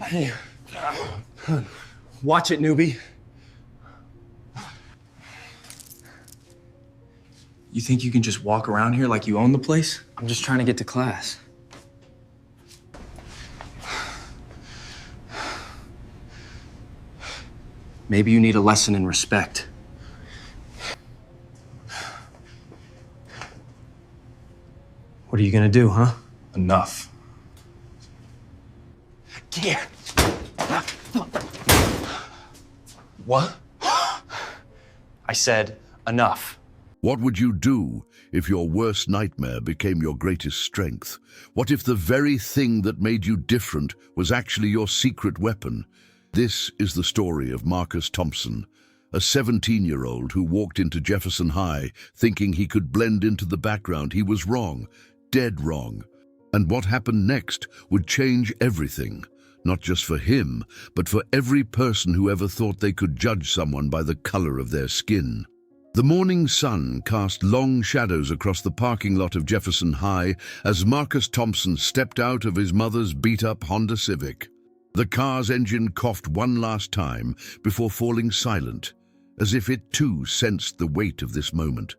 Hey. Watch it, newbie. You think you can just walk around here like you own the place? I'm just trying to get to class. Maybe you need a lesson in respect. What are you gonna do, huh? Enough. Get here. What? I said enough. What would you do if your worst nightmare became your greatest strength? What if the very thing that made you different was actually your secret weapon? This is the story of Marcus Thompson, a 17-year-old who walked into Jefferson High thinking he could blend into the background. He was wrong, dead wrong. And what happened next would change everything, not just for him, but for every person who ever thought they could judge someone by the color of their skin. The morning sun cast long shadows across the parking lot of Jefferson High as Marcus Thompson stepped out of his mother's beat-up Honda Civic. The car's engine coughed one last time before falling silent, as if it too sensed the weight of this moment.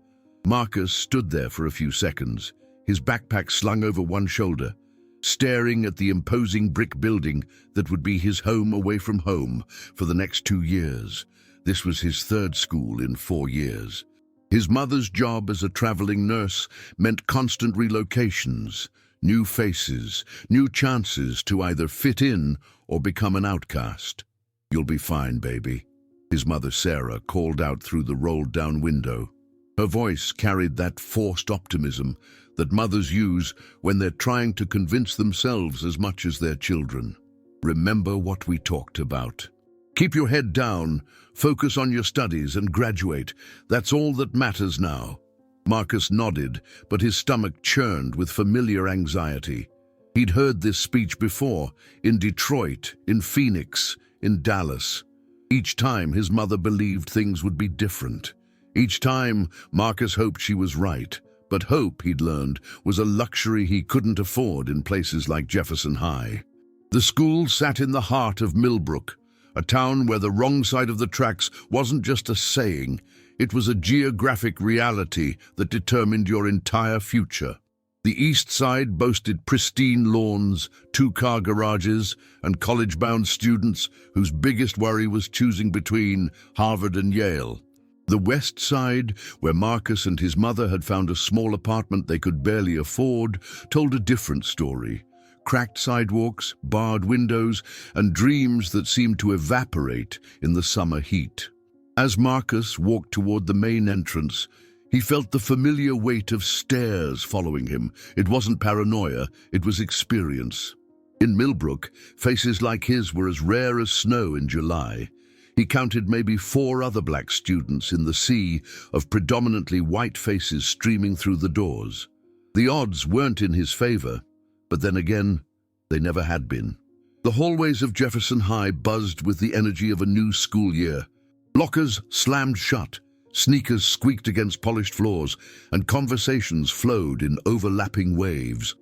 Marcus stood there for a few seconds, his backpack slung over one shoulder, staring at the imposing brick building that would be his home away from home for the next 2 years. This was his third school in 4 years. His mother's job as a traveling nurse meant constant relocations, new faces, new chances to either fit in or become an outcast. "You'll be fine, baby," his mother Sarah called out through the rolled-down window. Her voice carried that forced optimism that mothers use when they're trying to convince themselves as much as their children. "Remember what we talked about. Keep your head down, focus on your studies and graduate. That's all that matters now." Marcus nodded, but his stomach churned with familiar anxiety. He'd heard this speech before, in Detroit, in Phoenix, in Dallas. Each time his mother believed things would be different. Each time Marcus hoped she was right, but hope, he'd learned, was a luxury he couldn't afford in places like Jefferson High. The school sat in the heart of Millbrook, a town where the wrong side of the tracks wasn't just a saying, it was a geographic reality that determined your entire future. The east side boasted pristine lawns, 2-car garages, and college-bound students whose biggest worry was choosing between Harvard and Yale. The west side, where Marcus and his mother had found a small apartment they could barely afford, told a different story. Cracked sidewalks, barred windows, and dreams that seemed to evaporate in the summer heat. As Marcus walked toward the main entrance, he felt the familiar weight of stares following him. It wasn't paranoia, it was experience. In Millbrook, faces like his were as rare as snow in July. He counted maybe 4 other black students in the sea of predominantly white faces streaming through the doors. The odds weren't in his favor, but then again, they never had been. The hallways of Jefferson High buzzed with the energy of a new school year. Lockers slammed shut, sneakers squeaked against polished floors, and conversations flowed in overlapping waves.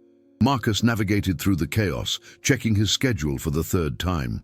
Marcus navigated through the chaos, checking his schedule for the 3rd time.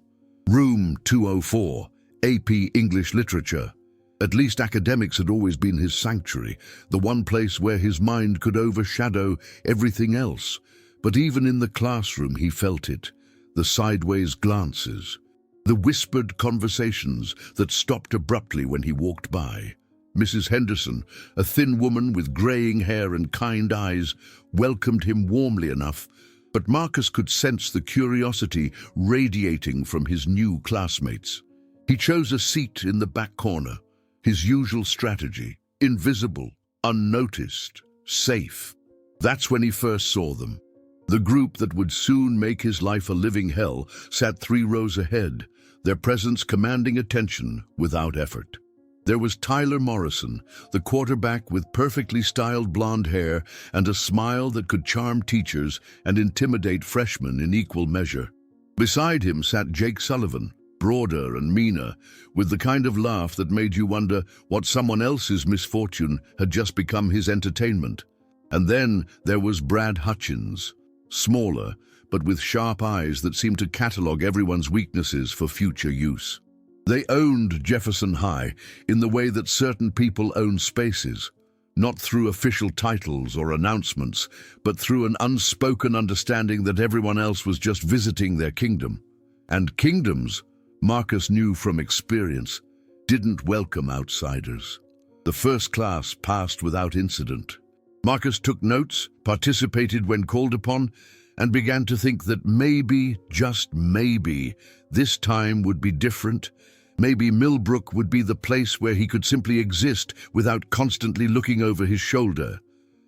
Room 204, AP English Literature. At least academics had always been his sanctuary, the one place where his mind could overshadow everything else. But even in the classroom he felt it, the sideways glances, the whispered conversations that stopped abruptly when he walked by. Mrs. Henderson, a thin woman with graying hair and kind eyes, welcomed him warmly enough, but Marcus could sense the curiosity radiating from his new classmates. He chose a seat in the back corner, his usual strategy, invisible, unnoticed, safe. That's when he first saw them. The group that would soon make his life a living hell sat 3 rows ahead, their presence commanding attention without effort. There was Tyler Morrison, the quarterback with perfectly styled blonde hair and a smile that could charm teachers and intimidate freshmen in equal measure. Beside him sat Jake Sullivan, broader and meaner, with the kind of laugh that made you wonder what someone else's misfortune had just become his entertainment. And then there was Brad Hutchins, smaller, but with sharp eyes that seemed to catalog everyone's weaknesses for future use. They owned Jefferson High in the way that certain people own spaces, not through official titles or announcements, but through an unspoken understanding that everyone else was just visiting their kingdom. And kingdoms, Marcus knew from experience, didn't welcome outsiders. The first class passed without incident. Marcus took notes, participated when called upon, and began to think that maybe, just maybe, this time would be different. Maybe Millbrook would be the place where he could simply exist without constantly looking over his shoulder.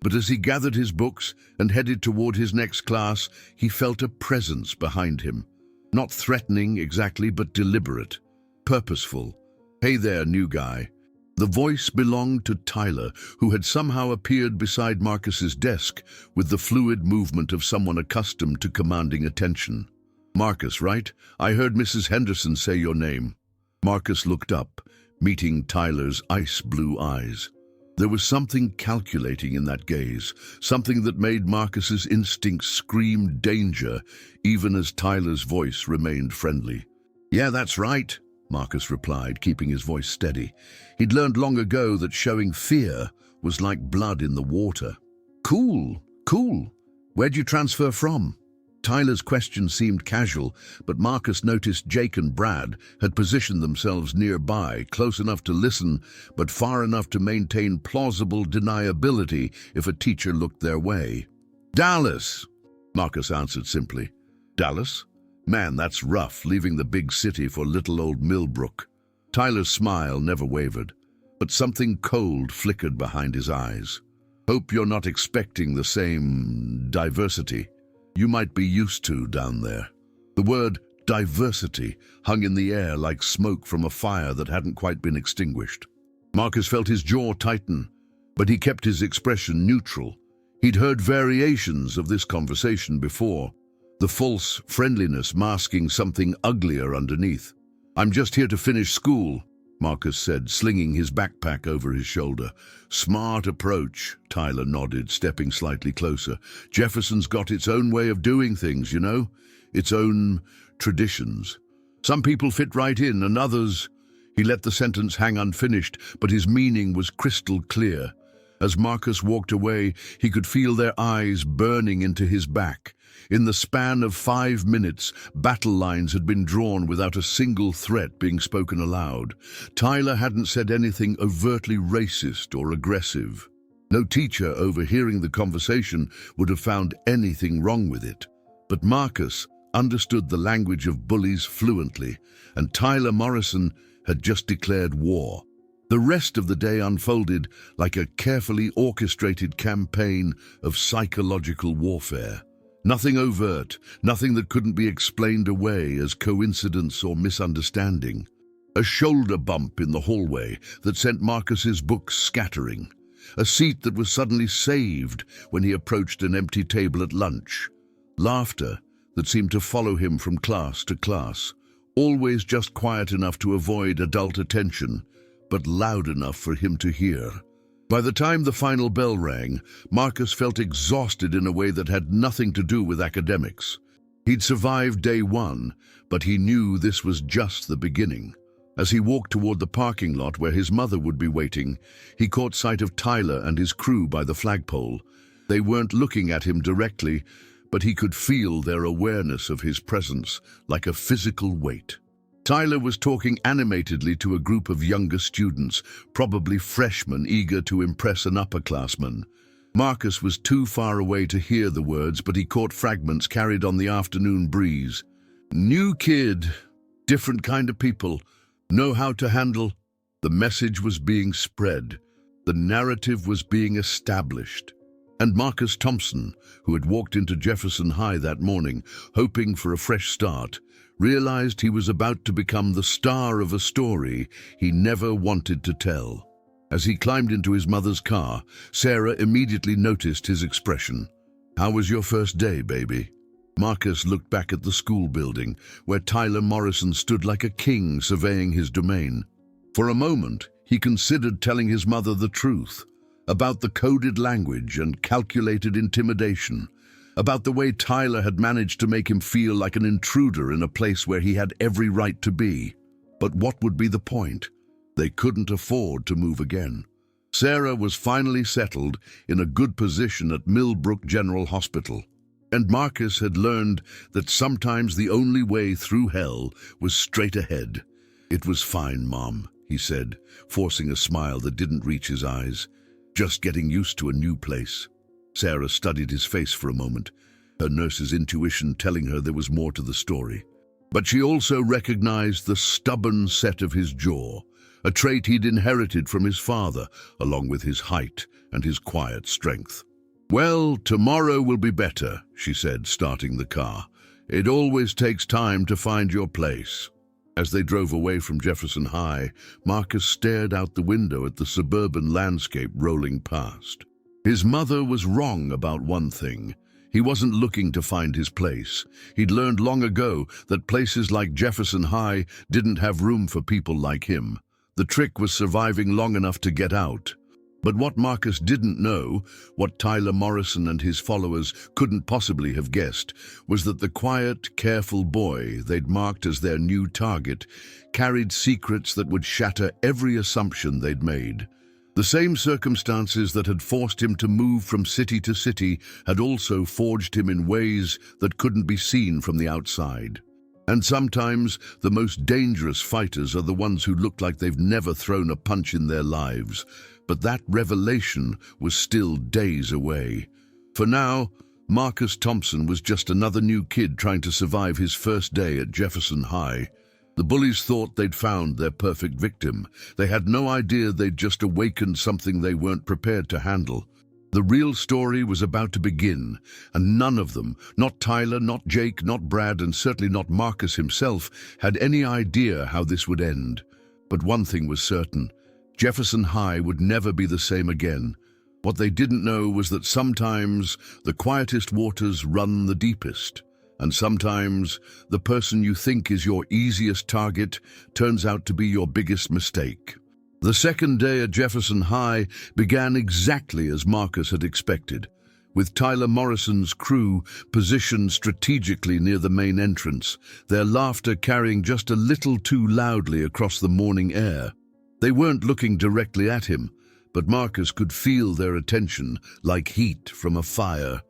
But as he gathered his books and headed toward his next class, he felt a presence behind him. Not threatening exactly, but deliberate, purposeful. "Hey there, new guy." The voice belonged to Tyler, who had somehow appeared beside Marcus's desk with the fluid movement of someone accustomed to commanding attention. "Marcus, right? I heard Mrs. Henderson say your name." Marcus looked up, meeting Tyler's ice-blue eyes. There was something calculating in that gaze, something that made Marcus's instincts scream danger, even as Tyler's voice remained friendly. "Yeah, that's right," Marcus replied, keeping his voice steady. He'd learned long ago that showing fear was like blood in the water. Cool. Where'd you transfer from?" Tyler's question seemed casual, but Marcus noticed Jake and Brad had positioned themselves nearby, close enough to listen, but far enough to maintain plausible deniability if a teacher looked their way. "Dallas," Marcus answered simply. "Dallas? Man, that's rough, leaving the big city for little old Millbrook." Tyler's smile never wavered, but something cold flickered behind his eyes. "Hope you're not expecting the same diversity you might be used to down there." The word diversity hung in the air like smoke from a fire that hadn't quite been extinguished. Marcus felt his jaw tighten, but he kept his expression neutral. He'd heard variations of this conversation before, the false friendliness masking something uglier underneath. "I'm just here to finish school," Marcus said, slinging his backpack over his shoulder. "Smart approach," Tyler nodded, stepping slightly closer. "Jefferson's got its own way of doing things, you know? Its own traditions. Some people fit right in, and others—" He let the sentence hang unfinished, but his meaning was crystal clear. As Marcus walked away, he could feel their eyes burning into his back. In the span of 5 minutes, battle lines had been drawn without a single threat being spoken aloud. Tyler hadn't said anything overtly racist or aggressive. No teacher overhearing the conversation would have found anything wrong with it. But Marcus understood the language of bullies fluently, and Tyler Morrison had just declared war. The rest of the day unfolded like a carefully orchestrated campaign of psychological warfare. Nothing overt, nothing that couldn't be explained away as coincidence or misunderstanding. A shoulder bump in the hallway that sent Marcus's books scattering. A seat that was suddenly saved when he approached an empty table at lunch. Laughter that seemed to follow him from class to class, always just quiet enough to avoid adult attention, but loud enough for him to hear. By the time the final bell rang, Marcus felt exhausted in a way that had nothing to do with academics. He'd survived day one, but he knew this was just the beginning. As he walked toward the parking lot where his mother would be waiting, he caught sight of Tyler and his crew by the flagpole. They weren't looking at him directly, but he could feel their awareness of his presence like a physical weight. Tyler was talking animatedly to a group of younger students, probably freshmen eager to impress an upperclassman. Marcus was too far away to hear the words, but he caught fragments carried on the afternoon breeze. New kid, different kind of people, know how to handle. The message was being spread. The narrative was being established. And Marcus Thompson, who had walked into Jefferson High that morning, hoping for a fresh start, realized he was about to become the star of a story he never wanted to tell. As he climbed into his mother's car, Sarah immediately noticed his expression. "How was your first day, baby?" Marcus looked back at the school building, where Tyler Morrison stood like a king surveying his domain. For a moment, he considered telling his mother the truth about the coded language and calculated intimidation, about the way Tyler had managed to make him feel like an intruder in a place where he had every right to be. But what would be the point? They couldn't afford to move again. Sarah was finally settled in a good position at Millbrook General Hospital. And Marcus had learned that sometimes the only way through hell was straight ahead. "It was fine, Mom," he said, forcing a smile that didn't reach his eyes. "Just getting used to a new place." Sarah studied his face for a moment, her nurse's intuition telling her there was more to the story. But she also recognized the stubborn set of his jaw, a trait he'd inherited from his father, along with his height and his quiet strength. "Well, tomorrow will be better," she said, starting the car. "It always takes time to find your place." As they drove away from Jefferson High, Marcus stared out the window at the suburban landscape rolling past. His mother was wrong about one thing. He wasn't looking to find his place. He'd learned long ago that places like Jefferson High didn't have room for people like him. The trick was surviving long enough to get out. But what Marcus didn't know, what Tyler Morrison and his followers couldn't possibly have guessed, was that the quiet, careful boy they'd marked as their new target carried secrets that would shatter every assumption they'd made. The same circumstances that had forced him to move from city to city had also forged him in ways that couldn't be seen from the outside. And sometimes the most dangerous fighters are the ones who look like they've never thrown a punch in their lives. But that revelation was still days away. For now, Marcus Thompson was just another new kid trying to survive his first day at Jefferson High. The bullies thought they'd found their perfect victim. They had no idea they'd just awakened something they weren't prepared to handle. The real story was about to begin, and none of them, not Tyler, not Jake, not Brad, and certainly not Marcus himself, had any idea how this would end. But one thing was certain: Jefferson High would never be the same again. What they didn't know was that sometimes the quietest waters run the deepest, and sometimes the person you think is your easiest target turns out to be your biggest mistake. The second day at Jefferson High began exactly as Marcus had expected, with Tyler Morrison's crew positioned strategically near the main entrance, their laughter carrying just a little too loudly across the morning air. They weren't looking directly at him, but Marcus could feel their attention like heat from a fire.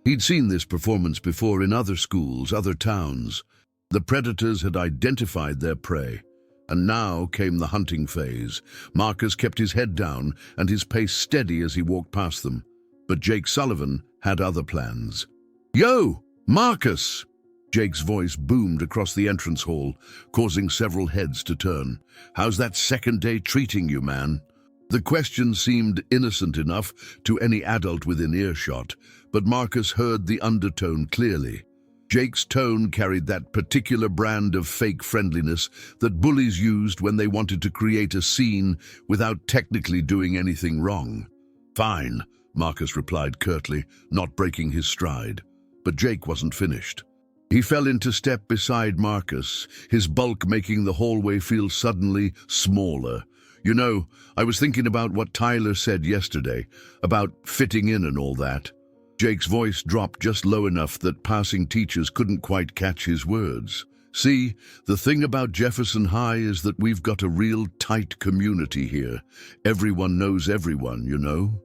He'd seen this performance before in other schools, other towns. The predators had identified their prey. And now came the hunting phase. Marcus kept his head down and his pace steady as he walked past them. But Jake Sullivan had other plans. "Yo, Marcus!" Jake's voice boomed across the entrance hall, causing several heads to turn. "How's that second day treating you, man?" The question seemed innocent enough to any adult within earshot, but Marcus heard the undertone clearly. Jake's tone carried that particular brand of fake friendliness that bullies used when they wanted to create a scene without technically doing anything wrong. "Fine," Marcus replied curtly, not breaking his stride. But Jake wasn't finished. He fell into step beside Marcus, his bulk making the hallway feel suddenly smaller. "You know, I was thinking about what Tyler said yesterday, about fitting in and all that." Jake's voice dropped just low enough that passing teachers couldn't quite catch his words. "See, the thing about Jefferson High is that we've got a real tight community here. Everyone knows everyone, you know?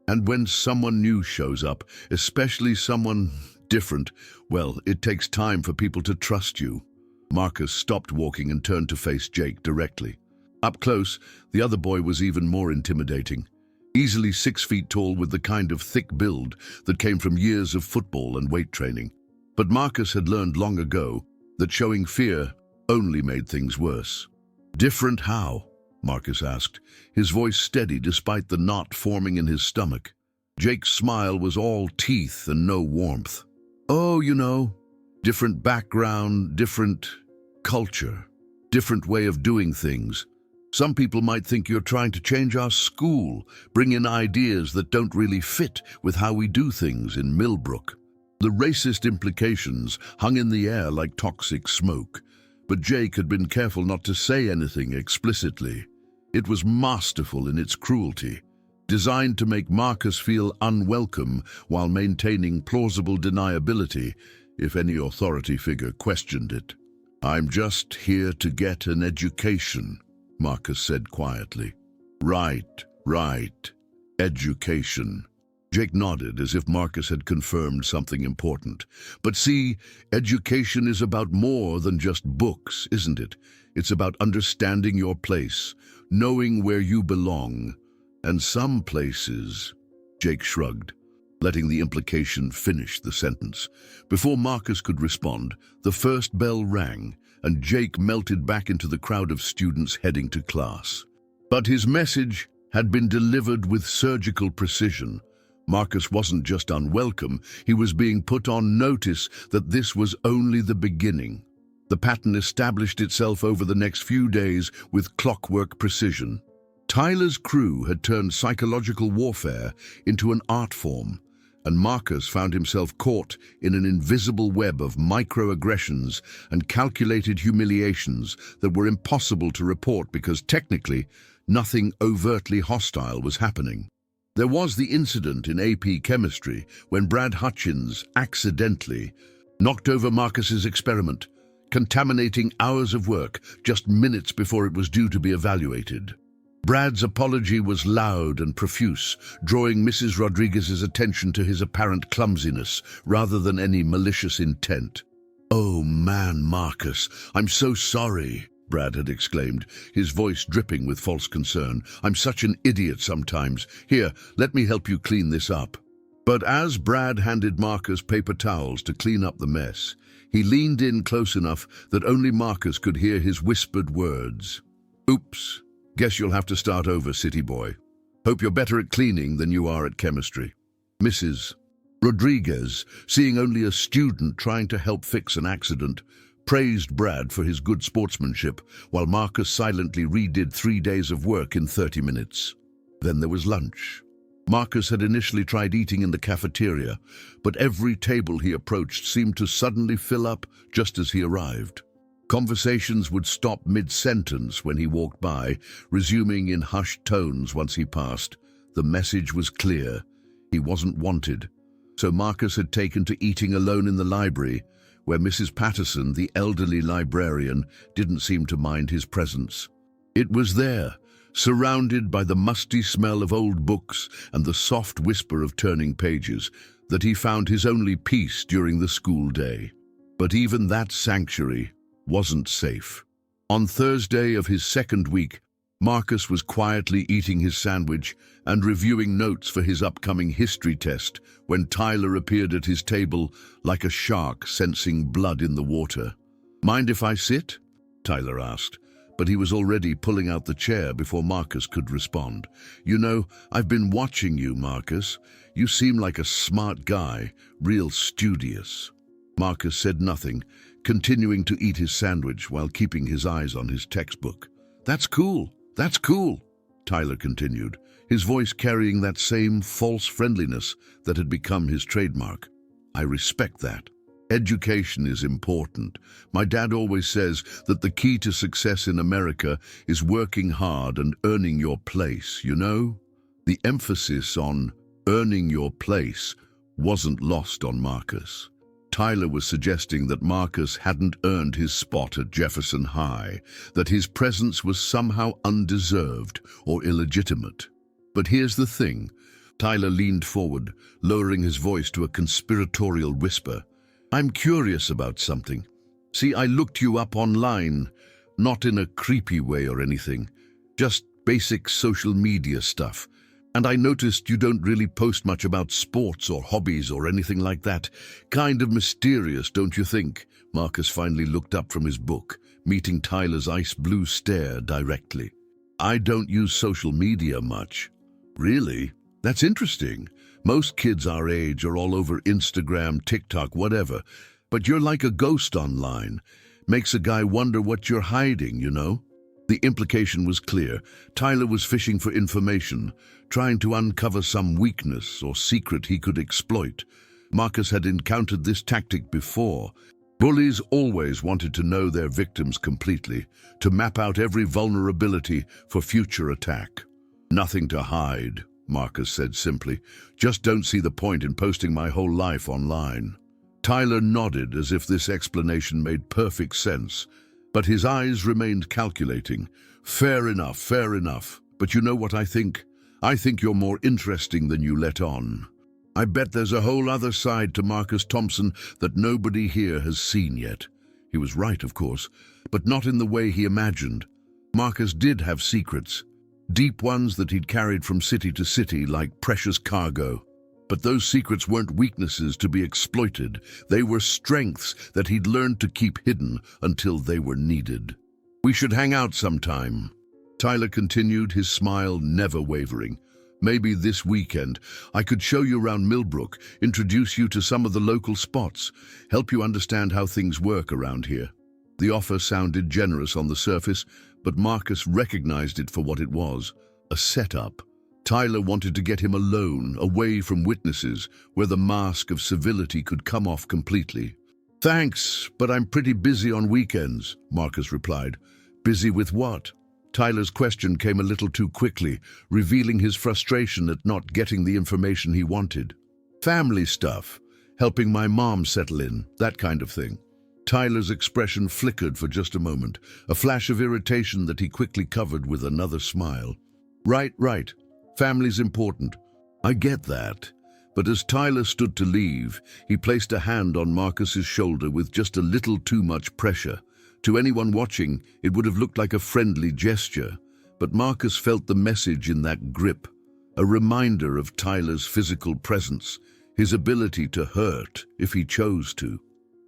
And when someone new shows up, especially someone different, well, it takes time for people to trust you." Marcus stopped walking and turned to face Jake directly. Up close, the other boy was even more intimidating. Easily 6 feet tall with the kind of thick build that came from years of football and weight training. But Marcus had learned long ago that showing fear only made things worse. "Different how?" Marcus asked, his voice steady despite the knot forming in his stomach. Jake's smile was all teeth and no warmth. "Oh, you know, different background, different culture, different way of doing things. Some people might think you're trying to change our school, bring in ideas that don't really fit with how we do things in Millbrook." The racist implications hung in the air like toxic smoke, but Jake had been careful not to say anything explicitly. It was masterful in its cruelty. designed to make Marcus feel unwelcome while maintaining plausible deniability if any authority figure questioned it. "I'm just here to get an education," Marcus said quietly. Right. Education." Jake nodded as if Marcus had confirmed something important. "But see, education is about more than just books, isn't it? It's about understanding your place, knowing where you belong. And some places—" Jake shrugged, letting the implication finish the sentence. Before Marcus could respond, the first bell rang, and Jake melted back into the crowd of students heading to class. But his message had been delivered with surgical precision. Marcus wasn't just unwelcome, he was being put on notice that this was only the beginning. The pattern established itself over the next few days with clockwork precision. Tyler's crew had turned psychological warfare into an art form, and Marcus found himself caught in an invisible web of microaggressions and calculated humiliations that were impossible to report because technically nothing overtly hostile was happening. There was the incident in AP Chemistry when Brad Hutchins accidentally knocked over Marcus's experiment, contaminating hours of work just minutes before it was due to be evaluated. Brad's apology was loud and profuse, drawing Mrs. Rodriguez's attention to his apparent clumsiness rather than any malicious intent. "Oh man, Marcus, I'm so sorry," Brad had exclaimed, his voice dripping with false concern. "I'm such an idiot sometimes. Here, let me help you clean this up." But as Brad handed Marcus paper towels to clean up the mess, he leaned in close enough that only Marcus could hear his whispered words. "Oops, guess you'll have to start over, city boy. Hope you're better at cleaning than you are at chemistry." Mrs. Rodriguez, seeing only a student trying to help fix an accident, praised Brad for his good sportsmanship, while Marcus silently redid 3 days of work in 30 minutes. Then there was lunch. Marcus had initially tried eating in the cafeteria, but every table he approached seemed to suddenly fill up just as he arrived. Conversations would stop mid-sentence when he walked by, resuming in hushed tones once he passed. The message was clear. He wasn't wanted. So Marcus had taken to eating alone in the library, where Mrs. Patterson, the elderly librarian, didn't seem to mind his presence. It was there, surrounded by the musty smell of old books and the soft whisper of turning pages, that he found his only peace during the school day. But even that sanctuary wasn't safe. On Thursday of his second week, Marcus was quietly eating his sandwich and reviewing notes for his upcoming history test when Tyler appeared at his table like a shark sensing blood in the water. "Mind if I sit?" Tyler asked, but he was already pulling out the chair before Marcus could respond. "You know, I've been watching you, Marcus. You seem like a smart guy, real studious." Marcus said nothing, continuing to eat his sandwich while keeping his eyes on his textbook. That's cool, Tyler continued, his voice carrying that same false friendliness that had become his trademark. "I respect that. Education is important. My dad always says that the key to success in America is working hard and earning your place, you know?" The emphasis on earning your place wasn't lost on Marcus. Tyler was suggesting that Marcus hadn't earned his spot at Jefferson High, that his presence was somehow undeserved or illegitimate. But here's the thing. Tyler leaned forward, lowering his voice to a conspiratorial whisper. "I'm curious about something. See, I looked you up online, not in a creepy way or anything, just basic social media stuff. And I noticed you don't really post much about sports or hobbies or anything like that. Kind of mysterious, don't you think?" Marcus finally looked up from his book, meeting Tyler's ice-blue stare directly. "I don't use social media much." "Really? That's interesting. Most kids our age are all over Instagram, TikTok, whatever. But you're like a ghost online. Makes a guy wonder what you're hiding, you know?" The implication was clear. Tyler was fishing for information, trying to uncover some weakness or secret he could exploit. Marcus had encountered this tactic before. Bullies always wanted to know their victims completely, to map out every vulnerability for future attack. Nothing to hide, Marcus said simply. Just don't see the point in posting my whole life online. Tyler nodded as if this explanation made perfect sense, but his eyes remained calculating. Fair enough, fair enough. But you know what I think? I think you're more interesting than you let on. I bet there's a whole other side to Marcus Thompson that nobody here has seen yet. He was right, of course, but not in the way he imagined. Marcus did have secrets, deep ones that he'd carried from city to city like precious cargo. But those secrets weren't weaknesses to be exploited. They were strengths that he'd learned to keep hidden until they were needed. We should hang out sometime. Tyler continued, his smile never wavering. Maybe this weekend I could show you around Millbrook, introduce you to some of the local spots, help you understand how things work around here. The offer sounded generous on the surface, but Marcus recognized it for what it was, a setup. Tyler wanted to get him alone, away from witnesses, where the mask of civility could come off completely. Thanks, but I'm pretty busy on weekends, Marcus replied. Busy with what? Tyler's question came a little too quickly, revealing his frustration at not getting the information he wanted. Family stuff, helping my mom settle in, that kind of thing. Tyler's expression flickered for just a moment, a flash of irritation that he quickly covered with another smile. Right. Family's important. I get that. But as Tyler stood to leave, he placed a hand on Marcus's shoulder with just a little too much pressure. To anyone watching, it would have looked like a friendly gesture, but Marcus felt the message in that grip, a reminder of Tyler's physical presence, his ability to hurt if he chose to.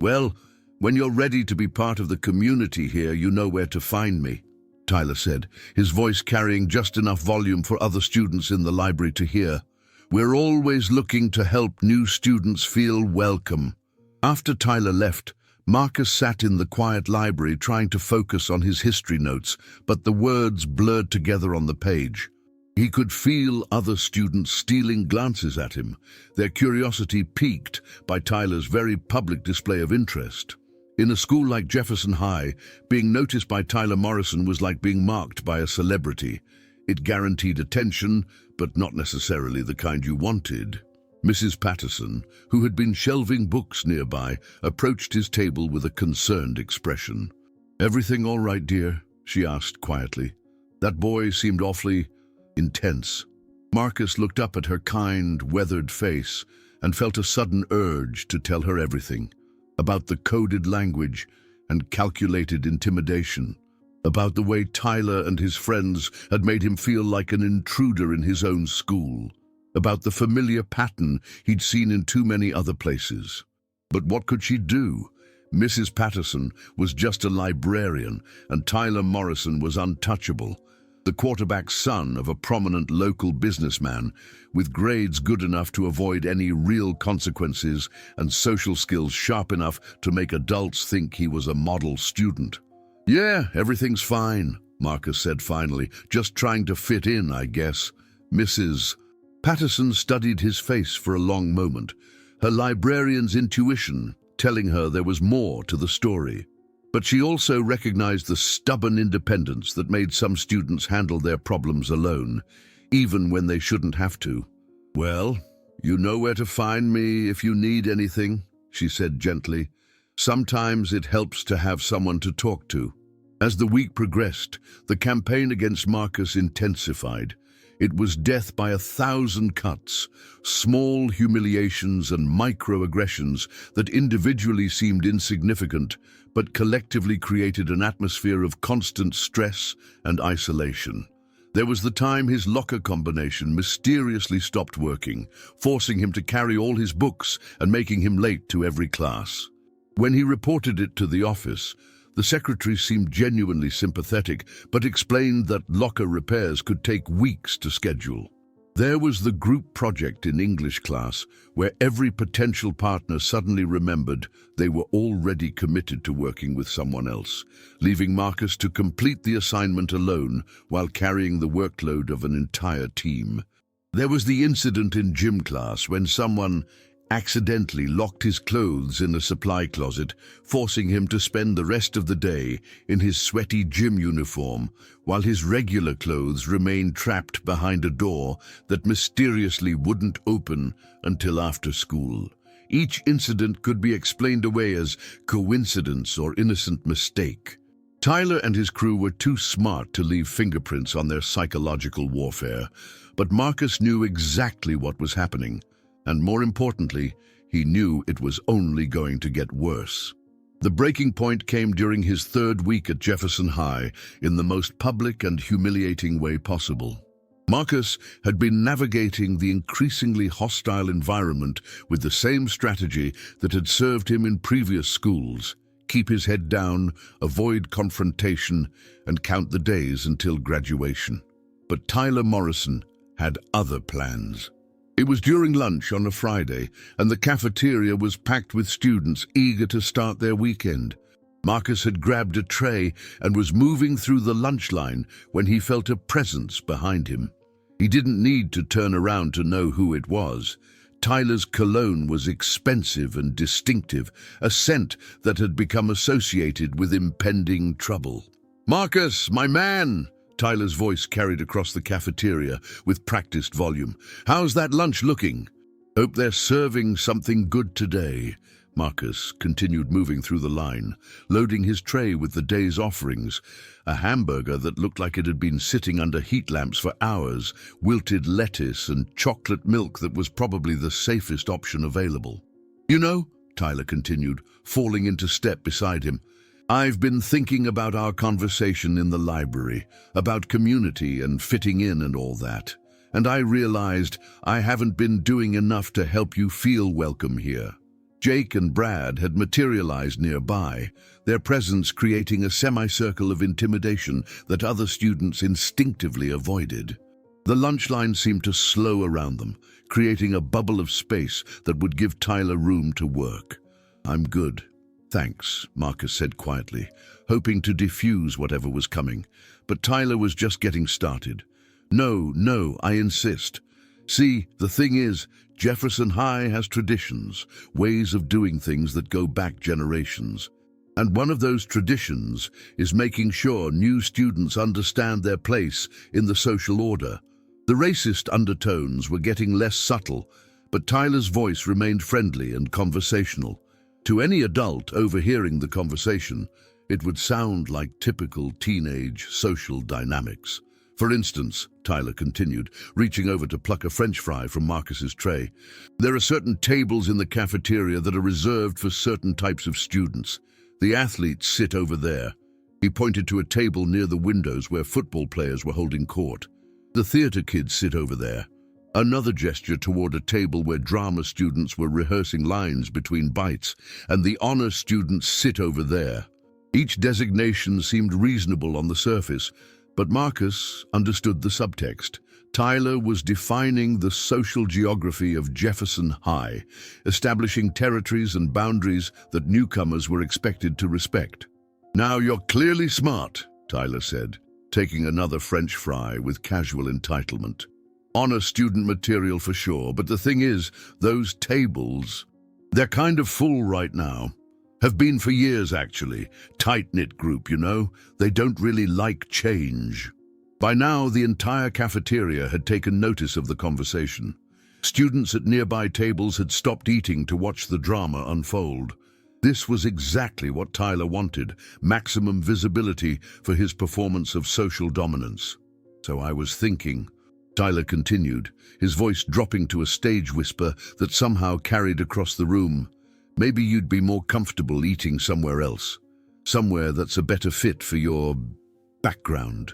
Well, when you're ready to be part of the community here, you know where to find me, Tyler said, his voice carrying just enough volume for other students in the library to hear. We're always looking to help new students feel welcome. After Tyler left, Marcus sat in the quiet library trying to focus on his history notes, but the words blurred together on the page. He could feel other students stealing glances at him, their curiosity piqued by Tyler's very public display of interest. In a school like Jefferson High, being noticed by Tyler Morrison was like being marked by a celebrity. It guaranteed attention, but not necessarily the kind you wanted. Mrs. Patterson, who had been shelving books nearby, approached his table with a concerned expression. Everything all right, dear? She asked quietly. That boy seemed awfully intense. Marcus looked up at her kind, weathered face and felt a sudden urge to tell her everything. About the coded language and calculated intimidation. About the way Tyler and his friends had made him feel like an intruder in his own school. About the familiar pattern he'd seen in too many other places. But what could she do? Mrs. Patterson was just a librarian, and Tyler Morrison was untouchable, the quarterback son of a prominent local businessman, with grades good enough to avoid any real consequences and social skills sharp enough to make adults think he was a model student. Yeah, everything's fine, Marcus said finally, just trying to fit in, I guess. Mrs. Patterson studied his face for a long moment, her librarian's intuition telling her there was more to the story. But she also recognized the stubborn independence that made some students handle their problems alone, even when they shouldn't have to. Well, you know where to find me if you need anything, she said gently. Sometimes it helps to have someone to talk to. As the week progressed, the campaign against Marcus intensified. It was death by 1,000 cuts, small humiliations and microaggressions that individually seemed insignificant, but collectively created an atmosphere of constant stress and isolation. There was the time his locker combination mysteriously stopped working, forcing him to carry all his books and making him late to every class. When he reported it to the office, the secretary seemed genuinely sympathetic, but explained that locker repairs could take weeks to schedule. There was the group project in English class, where every potential partner suddenly remembered they were already committed to working with someone else, leaving Marcus to complete the assignment alone while carrying the workload of an entire team. There was the incident in gym class when someone accidentally locked his clothes in a supply closet, forcing him to spend the rest of the day in his sweaty gym uniform, while his regular clothes remained trapped behind a door that mysteriously wouldn't open until after school. Each incident could be explained away as coincidence or innocent mistake. Tyler and his crew were too smart to leave fingerprints on their psychological warfare, but Marcus knew exactly what was happening, and more importantly, he knew it was only going to get worse. The breaking point came during his third week at Jefferson High in the most public and humiliating way possible. Marcus had been navigating the increasingly hostile environment with the same strategy that had served him in previous schools: keep his head down, avoid confrontation, and count the days until graduation. But Tyler Morrison had other plans. It was during lunch on a Friday, and the cafeteria was packed with students eager to start their weekend. Marcus had grabbed a tray and was moving through the lunch line when he felt a presence behind him. He didn't need to turn around to know who it was. Tyler's cologne was expensive and distinctive, a scent that had become associated with impending trouble. "Marcus, my man!" Tyler's voice carried across the cafeteria with practiced volume. "How's that lunch looking?" "Hope they're serving something good today." Marcus continued moving through the line, loading his tray with the day's offerings: a hamburger that looked like it had been sitting under heat lamps for hours, wilted lettuce, and chocolate milk that was probably the safest option available. "You know," Tyler continued, falling into step beside him, "I've been thinking about our conversation in the library, about community and fitting in and all that. And I realized I haven't been doing enough to help you feel welcome here." Jake and Brad had materialized nearby, their presence creating a semicircle of intimidation that other students instinctively avoided. The lunch line seemed to slow around them, creating a bubble of space that would give Tyler room to work. "I'm good, thanks," Marcus said quietly, hoping to diffuse whatever was coming. But Tyler was just getting started. No, I insist. See, the thing is, Jefferson High has traditions, ways of doing things that go back generations. And one of those traditions is making sure new students understand their place in the social order. The racist undertones were getting less subtle, but Tyler's voice remained friendly and conversational. To any adult overhearing the conversation, it would sound like typical teenage social dynamics. "For instance," Tyler continued, reaching over to pluck a French fry from Marcus's tray, "there are certain tables in the cafeteria that are reserved for certain types of students. The athletes sit over there." He pointed to a table near the windows where football players were holding court. "The theater kids sit over there." Another gesture toward a table where drama students were rehearsing lines between bites, "and the honor students sit over there." Each designation seemed reasonable on the surface, but Marcus understood the subtext. Tyler was defining the social geography of Jefferson High, establishing territories and boundaries that newcomers were expected to respect. "Now you're clearly smart," Tyler said, taking another French fry with casual entitlement. "Honor student material for sure, but the thing is, those tables, they're kind of full right now. Have been for years, actually. Tight-knit group, you know? They don't really like change." By now, the entire cafeteria had taken notice of the conversation. Students at nearby tables had stopped eating to watch the drama unfold. This was exactly what Tyler wanted: maximum visibility for his performance of social dominance. "So I was thinking," Tyler continued, his voice dropping to a stage whisper that somehow carried across the room, "maybe you'd be more comfortable eating somewhere else. Somewhere that's a better fit for your background."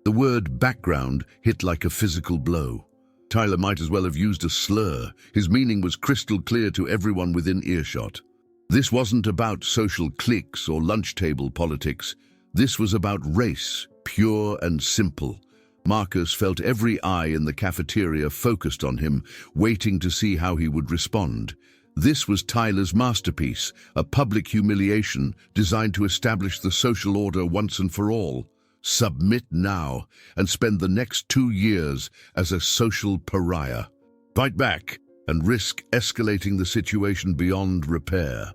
The word background hit like a physical blow. Tyler might as well have used a slur. His meaning was crystal clear to everyone within earshot. This wasn't about social cliques or lunch table politics. This was about race, pure and simple. Marcus felt every eye in the cafeteria focused on him, waiting to see how he would respond. This was Tyler's masterpiece, a public humiliation designed to establish the social order once and for all. Submit now and spend the next 2 years as a social pariah. "Fight back," and risk escalating the situation beyond repair.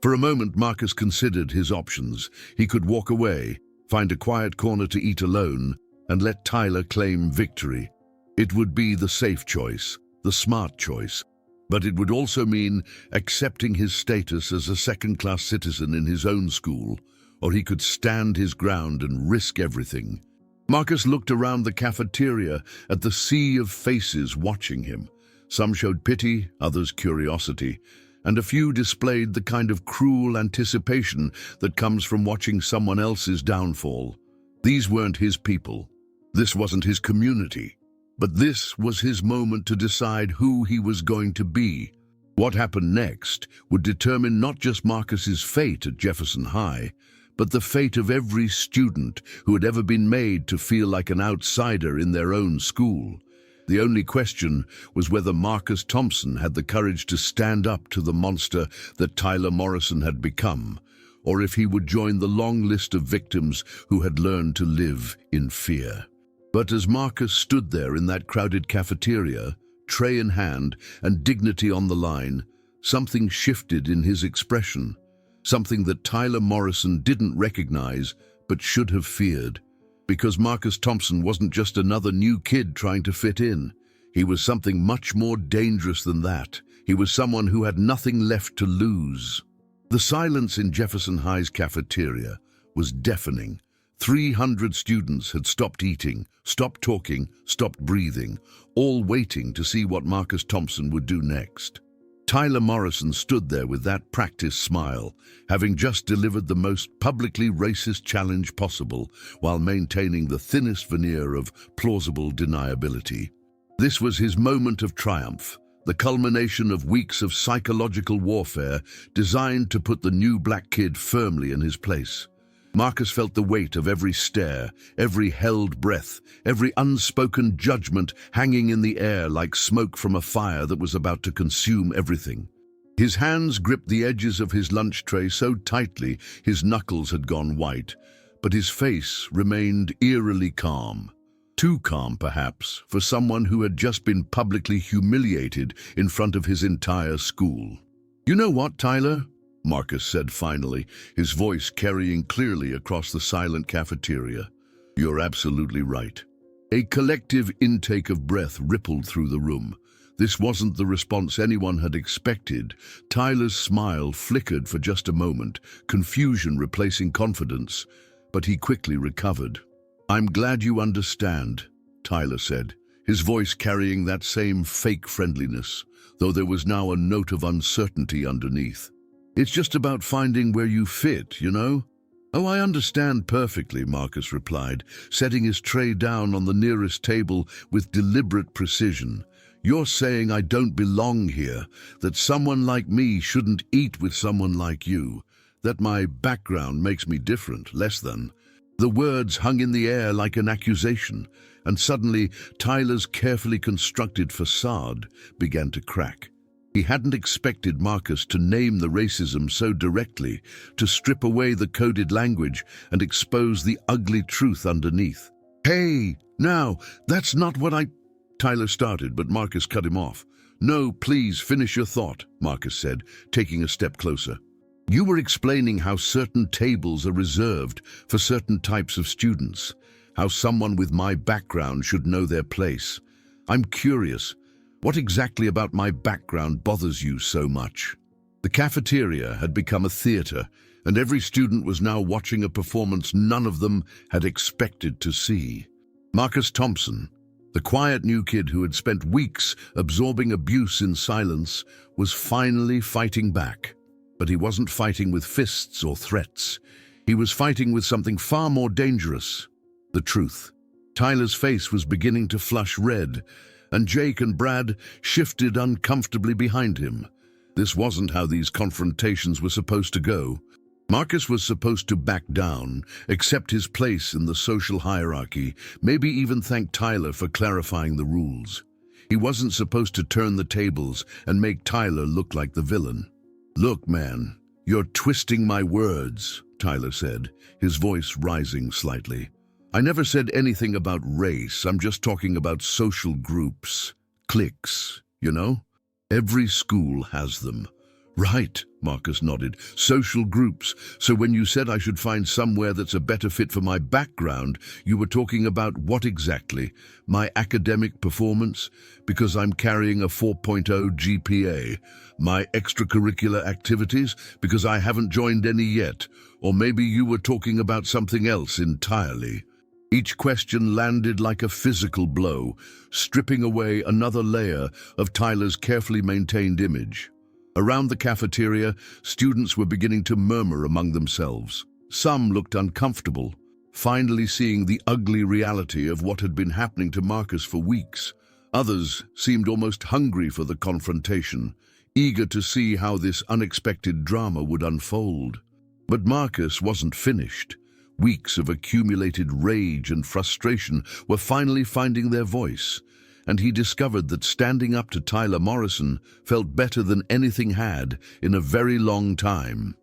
For a moment, Marcus considered his options. He could walk away, find a quiet corner to eat alone, and let Tyler claim victory. It would be the safe choice, the smart choice. But it would also mean accepting his status as a second-class citizen in his own school, or he could stand his ground and risk everything. Marcus looked around the cafeteria at the sea of faces watching him. Some showed pity, others curiosity, and a few displayed the kind of cruel anticipation that comes from watching someone else's downfall. These weren't his people. This wasn't his community. But this was his moment to decide who he was going to be. What happened next would determine not just Marcus's fate at Jefferson High, but the fate of every student who had ever been made to feel like an outsider in their own school. The only question was whether Marcus Thompson had the courage to stand up to the monster that Tyler Morrison had become, or if he would join the long list of victims who had learned to live in fear. But as Marcus stood there in that crowded cafeteria, tray in hand and dignity on the line, something shifted in his expression, something that Tyler Morrison didn't recognize but should have feared. Because Marcus Thompson wasn't just another new kid trying to fit in. He was something much more dangerous than that. He was someone who had nothing left to lose. The silence in Jefferson High's cafeteria was deafening. 300 students had stopped eating, stopped talking, stopped breathing, all waiting to see what Marcus Thompson would do next. Tyler Morrison stood there with that practiced smile, having just delivered the most publicly racist challenge possible while maintaining the thinnest veneer of plausible deniability. This was his moment of triumph, the culmination of weeks of psychological warfare designed to put the new black kid firmly in his place. Marcus felt the weight of every stare, every held breath, every unspoken judgment hanging in the air like smoke from a fire that was about to consume everything. His hands gripped the edges of his lunch tray so tightly his knuckles had gone white, but his face remained eerily calm. Too calm, perhaps, for someone who had just been publicly humiliated in front of his entire school. "You know what, Tyler?" Marcus said finally, his voice carrying clearly across the silent cafeteria. "You're absolutely right." A collective intake of breath rippled through the room. This wasn't the response anyone had expected. Tyler's smile flickered for just a moment, confusion replacing confidence, but he quickly recovered. "I'm glad you understand," Tyler said, his voice carrying that same fake friendliness, though there was now a note of uncertainty underneath. "It's just about finding where you fit, you know?" "Oh, I understand perfectly," Marcus replied, setting his tray down on the nearest table with deliberate precision. "You're saying I don't belong here, that someone like me shouldn't eat with someone like you, that my background makes me different, less than." The words hung in the air like an accusation, and suddenly Tyler's carefully constructed facade began to crack. He hadn't expected Marcus to name the racism so directly, to strip away the coded language and expose the ugly truth underneath. "Hey, now, that's not what I—" Tyler started, but Marcus cut him off. "No, please, finish your thought," Marcus said, taking a step closer. "You were explaining how certain tables are reserved for certain types of students, how someone with my background should know their place. I'm curious. What exactly about my background bothers you so much?" The cafeteria had become a theater, and every student was now watching a performance none of them had expected to see. Marcus Thompson, the quiet new kid who had spent weeks absorbing abuse in silence, was finally fighting back. But he wasn't fighting with fists or threats. He was fighting with something far more dangerous: the truth. Tyler's face was beginning to flush red, and Jake and Brad shifted uncomfortably behind him. This wasn't how these confrontations were supposed to go. Marcus was supposed to back down, accept his place in the social hierarchy, maybe even thank Tyler for clarifying the rules. He wasn't supposed to turn the tables and make Tyler look like the villain. "Look, man, you're twisting my words," Tyler said, his voice rising slightly. "I never said anything about race. I'm just talking about social groups, cliques, you know? Every school has them. Right, Marcus nodded. Social groups. So when you said I should find somewhere that's a better fit for my background, you were talking about what exactly? My academic performance? Because I'm carrying a 4.0 GPA. My extracurricular activities? Because I haven't joined any yet. Or maybe you were talking about something else entirely. Each question landed like a physical blow, stripping away another layer of Tyler's carefully maintained image. Around the cafeteria, students were beginning to murmur among themselves. Some looked uncomfortable, finally seeing the ugly reality of what had been happening to Marcus for weeks. Others seemed almost hungry for the confrontation, eager to see how this unexpected drama would unfold. But Marcus wasn't finished. Weeks of accumulated rage and frustration were finally finding their voice, and he discovered that standing up to Tyler Morrison felt better than anything had in a very long time.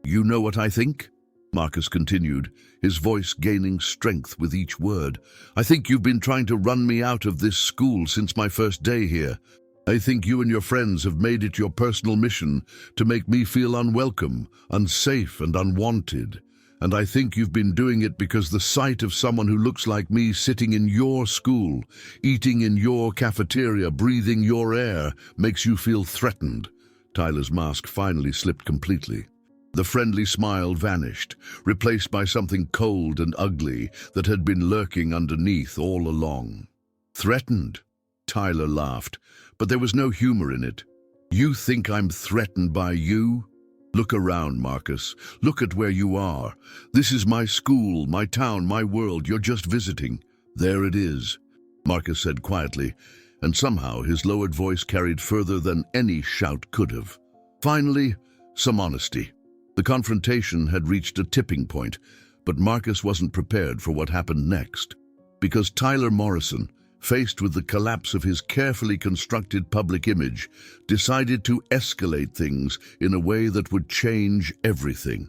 "You know what I think?" Marcus continued, his voice gaining strength with each word. "I think you've been trying to run me out of this school since my first day here. I think you and your friends have made it your personal mission to make me feel unwelcome, unsafe, and unwanted. And I think you've been doing it because the sight of someone who looks like me sitting in your school, eating in your cafeteria, breathing your air, makes you feel threatened." Tyler's mask finally slipped completely. The friendly smile vanished, replaced by something cold and ugly that had been lurking underneath all along. "Threatened?" Tyler laughed, but there was no humor in it. "You think I'm threatened by you? Look around, Marcus. Look at where you are. This is my school, my town, my world. You're just visiting. There it is," Marcus said quietly, and somehow his lowered voice carried further than any shout could have. Finally, some honesty. The confrontation had reached a tipping point, but Marcus wasn't prepared for what happened next. Because Tyler Morrison, faced with the collapse of his carefully constructed public image, decided to escalate things in a way that would change everything.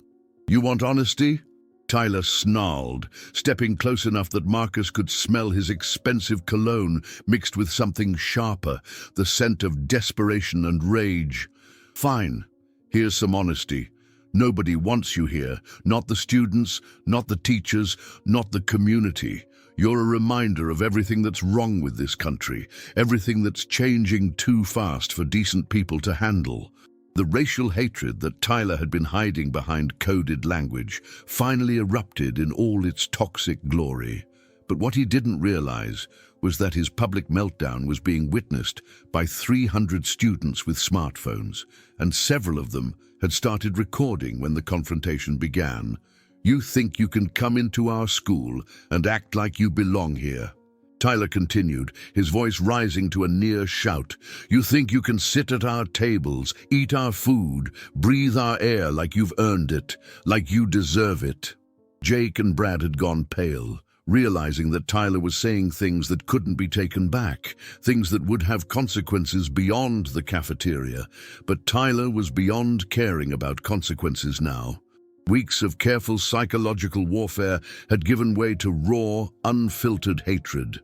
"You want honesty?" Tyler snarled, stepping close enough that Marcus could smell his expensive cologne mixed with something sharper, the scent of desperation and rage. "Fine. Here's some honesty. Nobody wants you here. Not the students, not the teachers, not the community. You're a reminder of everything that's wrong with this country, everything that's changing too fast for decent people to handle." The racial hatred that Tyler had been hiding behind coded language finally erupted in all its toxic glory. But what he didn't realize was that his public meltdown was being witnessed by 300 students with smartphones, and several of them had started recording when the confrontation began. "You think you can come into our school and act like you belong here?" Tyler continued, his voice rising to a near shout. "You think you can sit at our tables, eat our food, breathe our air like you've earned it, like you deserve it?" Jake and Brad had gone pale, realizing that Tyler was saying things that couldn't be taken back, things that would have consequences beyond the cafeteria. But Tyler was beyond caring about consequences now. Weeks of careful psychological warfare had given way to raw, unfiltered hatred.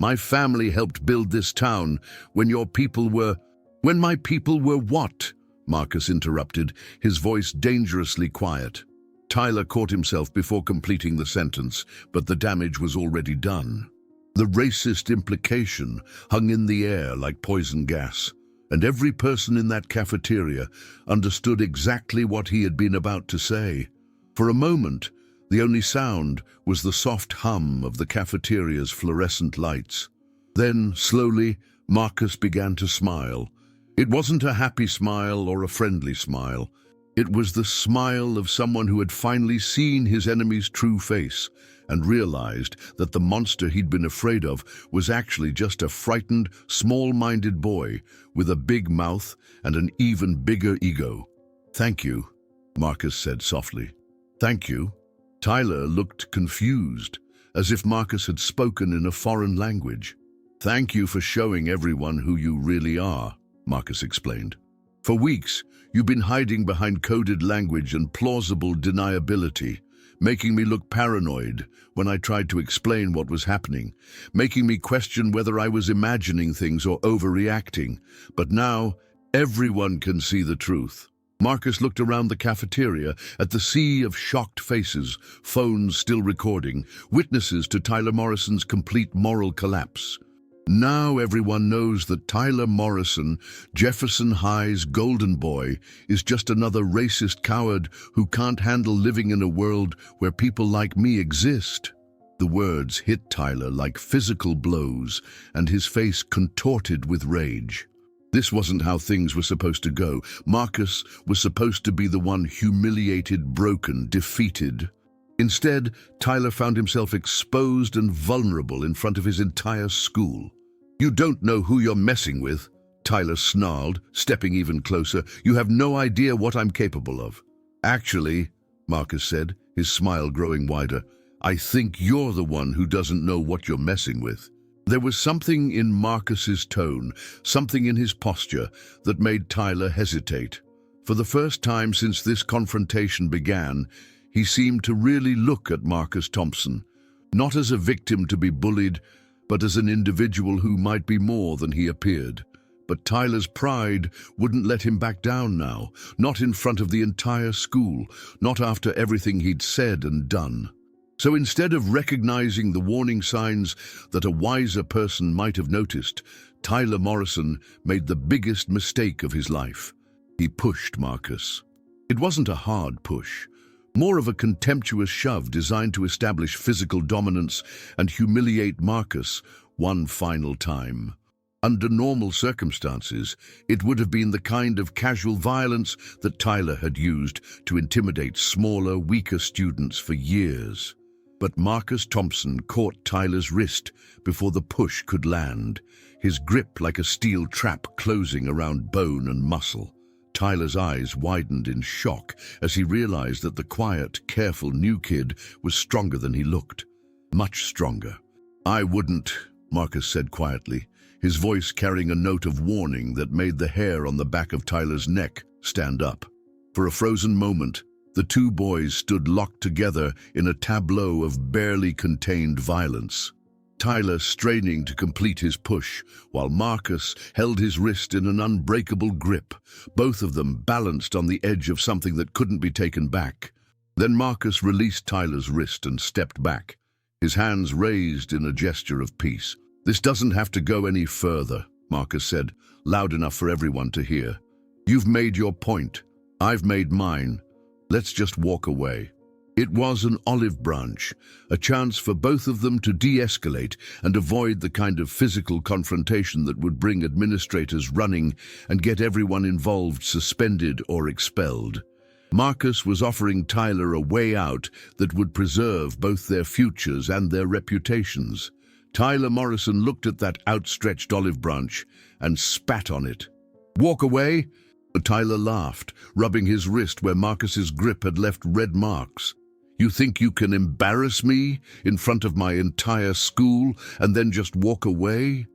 "My family helped build this town when your people were—" "When my people were what?" Marcus interrupted, his voice dangerously quiet. Tyler caught himself before completing the sentence, but the damage was already done. The racist implication hung in the air like poison gas, and every person in that cafeteria understood exactly what he had been about to say. For a moment, the only sound was the soft hum of the cafeteria's fluorescent lights. Then, slowly, Marcus began to smile. It wasn't a happy smile or a friendly smile. It was the smile of someone who had finally seen his enemy's true face and realized that the monster he'd been afraid of was actually just a frightened, small-minded boy with a big mouth and an even bigger ego. "Thank you," Marcus said softly. "Thank you." Tyler looked confused, as if Marcus had spoken in a foreign language. "Thank you for showing everyone who you really are," Marcus explained. "For weeks, you've been hiding behind coded language and plausible deniability, making me look paranoid when I tried to explain what was happening, making me question whether I was imagining things or overreacting. But now, Everyone can see the truth. Marcus looked around the cafeteria at the sea of shocked faces, phones still recording, witnesses to Tyler Morrison's complete moral collapse. Now everyone knows that Tyler Morrison, Jefferson High's golden boy, is just another racist coward who can't handle living in a world where people like me exist. The words hit Tyler like physical blows, and his face contorted with rage. This wasn't how things were supposed to go. Marcus was supposed to be the one humiliated, broken, defeated. Instead, Tyler found himself exposed and vulnerable in front of his entire school. "You don't know who you're messing with," Tyler snarled, stepping even closer. "You have no idea what I'm capable of." "Actually," Marcus said, his smile growing wider, "I think you're the one who doesn't know what you're messing with." There was something in Marcus's tone, something in his posture, that made Tyler hesitate. For the first time since this confrontation began, he seemed to really look at Marcus Thompson, not as a victim to be bullied, but as an individual who might be more than he appeared. But Tyler's pride wouldn't let him back down now, not in front of the entire school, not after everything he'd said and done. So instead of recognizing the warning signs that a wiser person might have noticed, Tyler Morrison made the biggest mistake of his life. He pushed Marcus. It wasn't a hard push, more of a contemptuous shove designed to establish physical dominance and humiliate Marcus one final time. Under normal circumstances, it would have been the kind of casual violence that Tyler had used to intimidate smaller, weaker students for years. But Marcus Thompson caught Tyler's wrist before the push could land, his grip like a steel trap closing around bone and muscle. Tyler's eyes widened in shock as he realized that the quiet, careful new kid was stronger than he looked. Much stronger. "I wouldn't," Marcus said quietly, his voice carrying a note of warning that made the hair on the back of Tyler's neck stand up. For a frozen moment, the two boys stood locked together in a tableau of barely contained violence. Tyler straining to complete his push, while Marcus held his wrist in an unbreakable grip, both of them balanced on the edge of something that couldn't be taken back. Then Marcus released Tyler's wrist and stepped back, his hands raised in a gesture of peace. "This doesn't have to go any further," Marcus said, loud enough for everyone to hear. "You've made your point. I've made mine. Let's just walk away." It was an olive branch, a chance for both of them to de-escalate and avoid the kind of physical confrontation that would bring administrators running and get everyone involved suspended or expelled. Marcus was offering Tyler a way out that would preserve both their futures and their reputations. Tyler Morrison looked at that outstretched olive branch and spat on it. "Walk away?" Tyler laughed, rubbing his wrist where Marcus's grip had left red marks. "You think you can embarrass me in front of my entire school and then just walk away?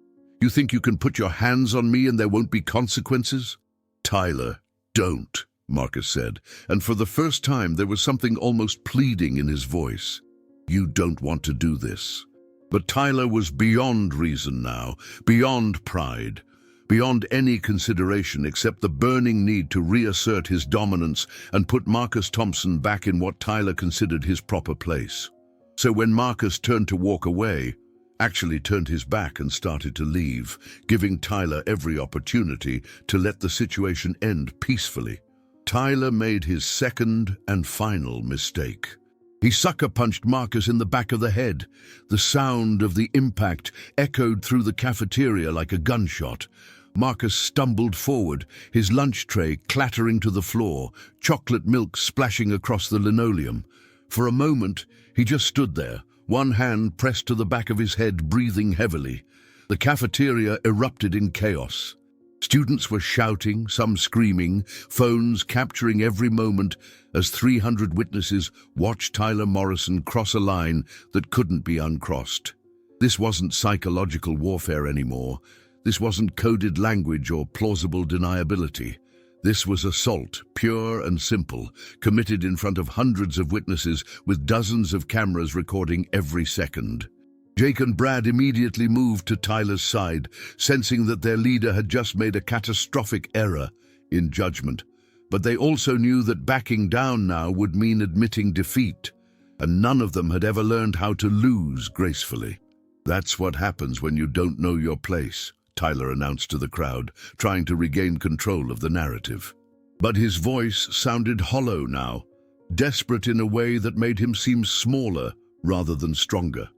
You think you can put your hands on me and there won't be consequences?" "Tyler, don't," Marcus said, and for the first time there was something almost pleading in his voice. "You don't want to do this." But Tyler was beyond reason now, beyond pride, beyond any consideration except the burning need to reassert his dominance and put Marcus Thompson back in what Tyler considered his proper place. So when Marcus turned to walk away, actually turned his back and started to leave, giving Tyler every opportunity to let the situation end peacefully, Tyler made his second and final mistake. He sucker-punched Marcus in the back of the head. The sound of the impact echoed through the cafeteria like a gunshot. Marcus stumbled forward, his lunch tray clattering to the floor, chocolate milk splashing across the linoleum. For a moment, he just stood there, one hand pressed to the back of his head, breathing heavily. The cafeteria erupted in chaos. Students were shouting, some screaming, phones capturing every moment as 300 witnesses watched Tyler Morrison cross a line that couldn't be uncrossed. This wasn't psychological warfare anymore. This wasn't coded language or plausible deniability. This was assault, pure and simple, committed in front of hundreds of witnesses with dozens of cameras recording every second. Jake and Brad immediately moved to Tyler's side, sensing that their leader had just made a catastrophic error in judgment. But they also knew that backing down now would mean admitting defeat, and none of them had ever learned how to lose gracefully. "That's what happens when you don't know your place," Tyler announced to the crowd, trying to regain control of the narrative. But his voice sounded hollow now, desperate in a way that made him seem smaller rather than stronger.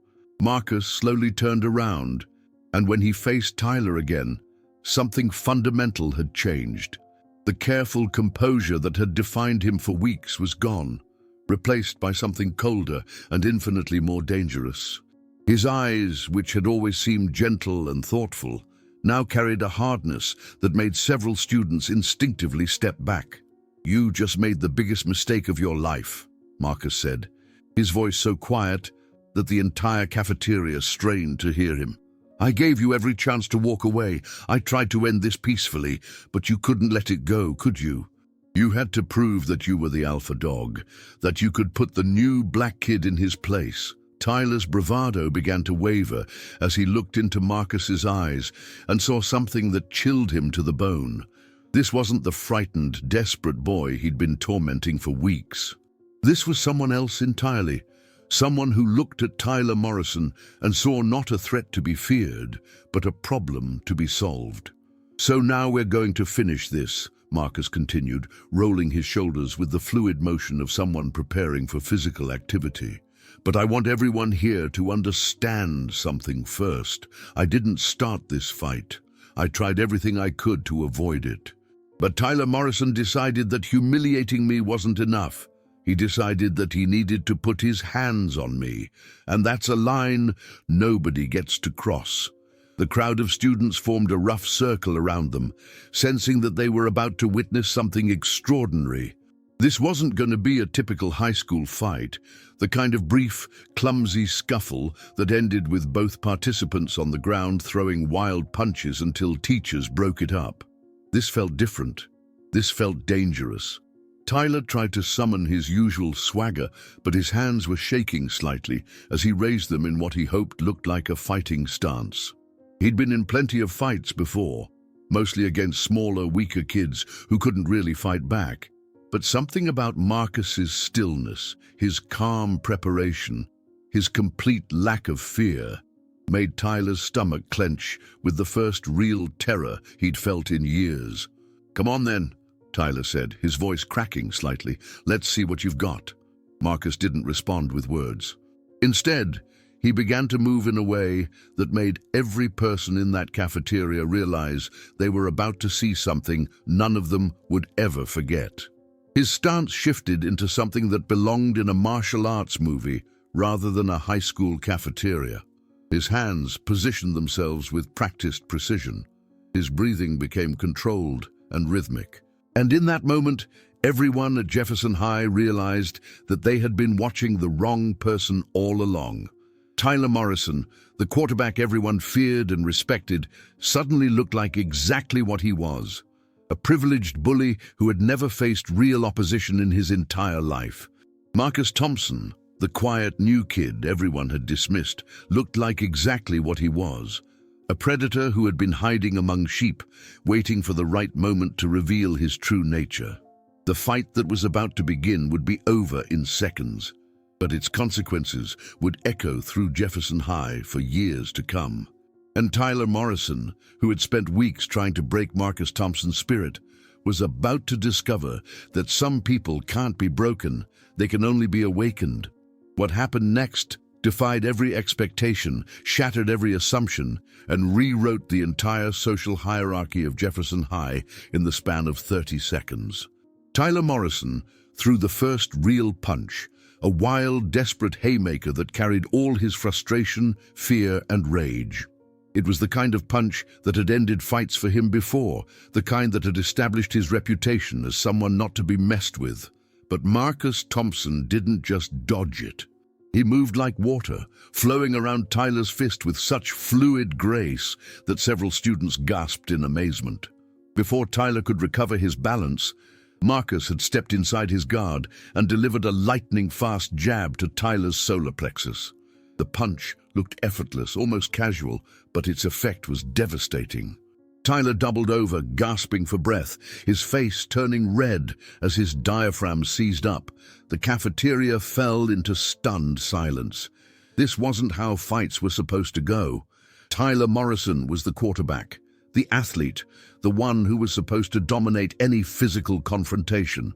Marcus slowly turned around, and when he faced Tyler again, something fundamental had changed. The careful composure that had defined him for weeks was gone, replaced by something colder and infinitely more dangerous. His eyes, which had always seemed gentle and thoughtful, now carried a hardness that made several students instinctively step back. "You just made the biggest mistake of your life," Marcus said, his voice so quiet that the entire cafeteria strained to hear him. "I gave you every chance to walk away. I tried to end this peacefully, but you couldn't let it go, could you? You had to prove that you were the alpha dog, that you could put the new black kid in his place." Tyler's bravado began to waver as he looked into Marcus's eyes and saw something that chilled him to the bone. This wasn't the frightened, desperate boy he'd been tormenting for weeks. This was someone else entirely. Someone who looked at Tyler Morrison and saw not a threat to be feared, but a problem to be solved. "So now we're going to finish this," Marcus continued, rolling his shoulders with the fluid motion of someone preparing for physical activity. "But I want everyone here to understand something first. I didn't start this fight. I tried everything I could to avoid it. But Tyler Morrison decided that humiliating me wasn't enough. He decided that he needed to put his hands on me, and that's a line nobody gets to cross." The crowd of students formed a rough circle around them, sensing that they were about to witness something extraordinary. This wasn't going to be a typical high school fight, the kind of brief, clumsy scuffle that ended with both participants on the ground throwing wild punches until teachers broke it up. This felt different. This felt dangerous. Tyler tried to summon his usual swagger, but his hands were shaking slightly as he raised them in what he hoped looked like a fighting stance. He'd been in plenty of fights before, mostly against smaller, weaker kids who couldn't really fight back. But something about Marcus's stillness, his calm preparation, his complete lack of fear, made Tyler's stomach clench with the first real terror he'd felt in years. "Come on then," Tyler said, his voice cracking slightly. "Let's see what you've got." Marcus didn't respond with words. Instead, he began to move in a way that made every person in that cafeteria realize they were about to see something none of them would ever forget. His stance shifted into something that belonged in a martial arts movie rather than a high school cafeteria. His hands positioned themselves with practiced precision. His breathing became controlled and rhythmic. And in that moment, everyone at Jefferson High realized that they had been watching the wrong person all along. Tyler Morrison, the quarterback everyone feared and respected, suddenly looked like exactly what he was: a privileged bully who had never faced real opposition in his entire life. Marcus Thompson, the quiet new kid everyone had dismissed, looked like exactly what he was: a predator who had been hiding among sheep, waiting for the right moment to reveal his true nature. The fight that was about to begin would be over in seconds, but its consequences would echo through Jefferson High for years to come. And Tyler Morrison, who had spent weeks trying to break Marcus Thompson's spirit, was about to discover that some people can't be broken, they can only be awakened. What happened next defied every expectation, shattered every assumption, and rewrote the entire social hierarchy of Jefferson High in the span of 30 seconds. Tyler Morrison threw the first real punch, a wild, desperate haymaker that carried all his frustration, fear, and rage. It was the kind of punch that had ended fights for him before, the kind that had established his reputation as someone not to be messed with. But Marcus Thompson didn't just dodge it. He moved like water, flowing around Tyler's fist with such fluid grace that several students gasped in amazement. Before Tyler could recover his balance, Marcus had stepped inside his guard and delivered a lightning-fast jab to Tyler's solar plexus. The punch looked effortless, almost casual, but its effect was devastating. Tyler doubled over, gasping for breath, his face turning red as his diaphragm seized up. The cafeteria fell into stunned silence. This wasn't how fights were supposed to go. Tyler Morrison was the quarterback, the athlete, the one who was supposed to dominate any physical confrontation.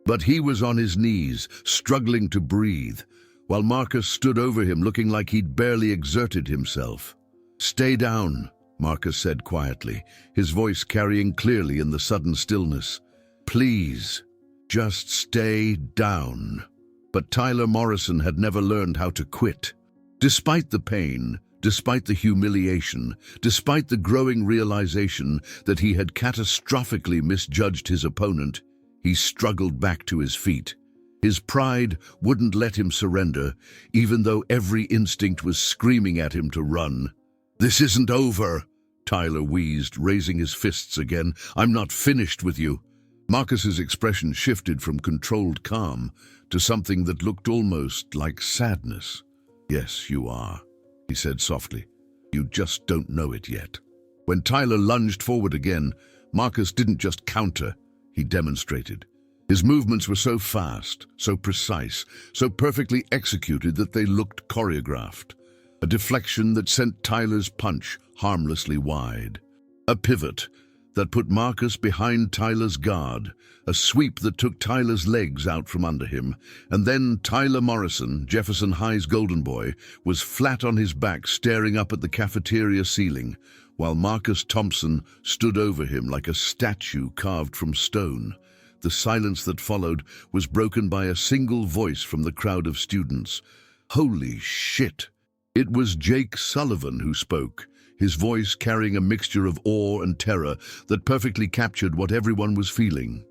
But he was on his knees, struggling to breathe, while Marcus stood over him looking like he'd barely exerted himself. "Stay down," Marcus said quietly, his voice carrying clearly in the sudden stillness. "Please, just stay down." But Tyler Morrison had never learned how to quit. Despite the pain, despite the humiliation, despite the growing realization that he had catastrophically misjudged his opponent, he struggled back to his feet. His pride wouldn't let him surrender, even though every instinct was screaming at him to run. "This isn't over," Tyler wheezed, raising his fists again. "I'm not finished with you." Marcus's expression shifted from controlled calm to something that looked almost like sadness. "Yes, you are," he said softly. "You just don't know it yet." When Tyler lunged forward again, Marcus didn't just counter, he demonstrated. His movements were so fast, so precise, so perfectly executed that they looked choreographed. A deflection that sent Tyler's punch harmlessly wide. A pivot that put Marcus behind Tyler's guard. A sweep that took Tyler's legs out from under him. And then Tyler Morrison, Jefferson High's golden boy, was flat on his back staring up at the cafeteria ceiling, while Marcus Thompson stood over him like a statue carved from stone. The silence that followed was broken by a single voice from the crowd of students. "Holy shit!" It was Jake Sullivan who spoke, his voice carrying a mixture of awe and terror that perfectly captured what everyone was feeling.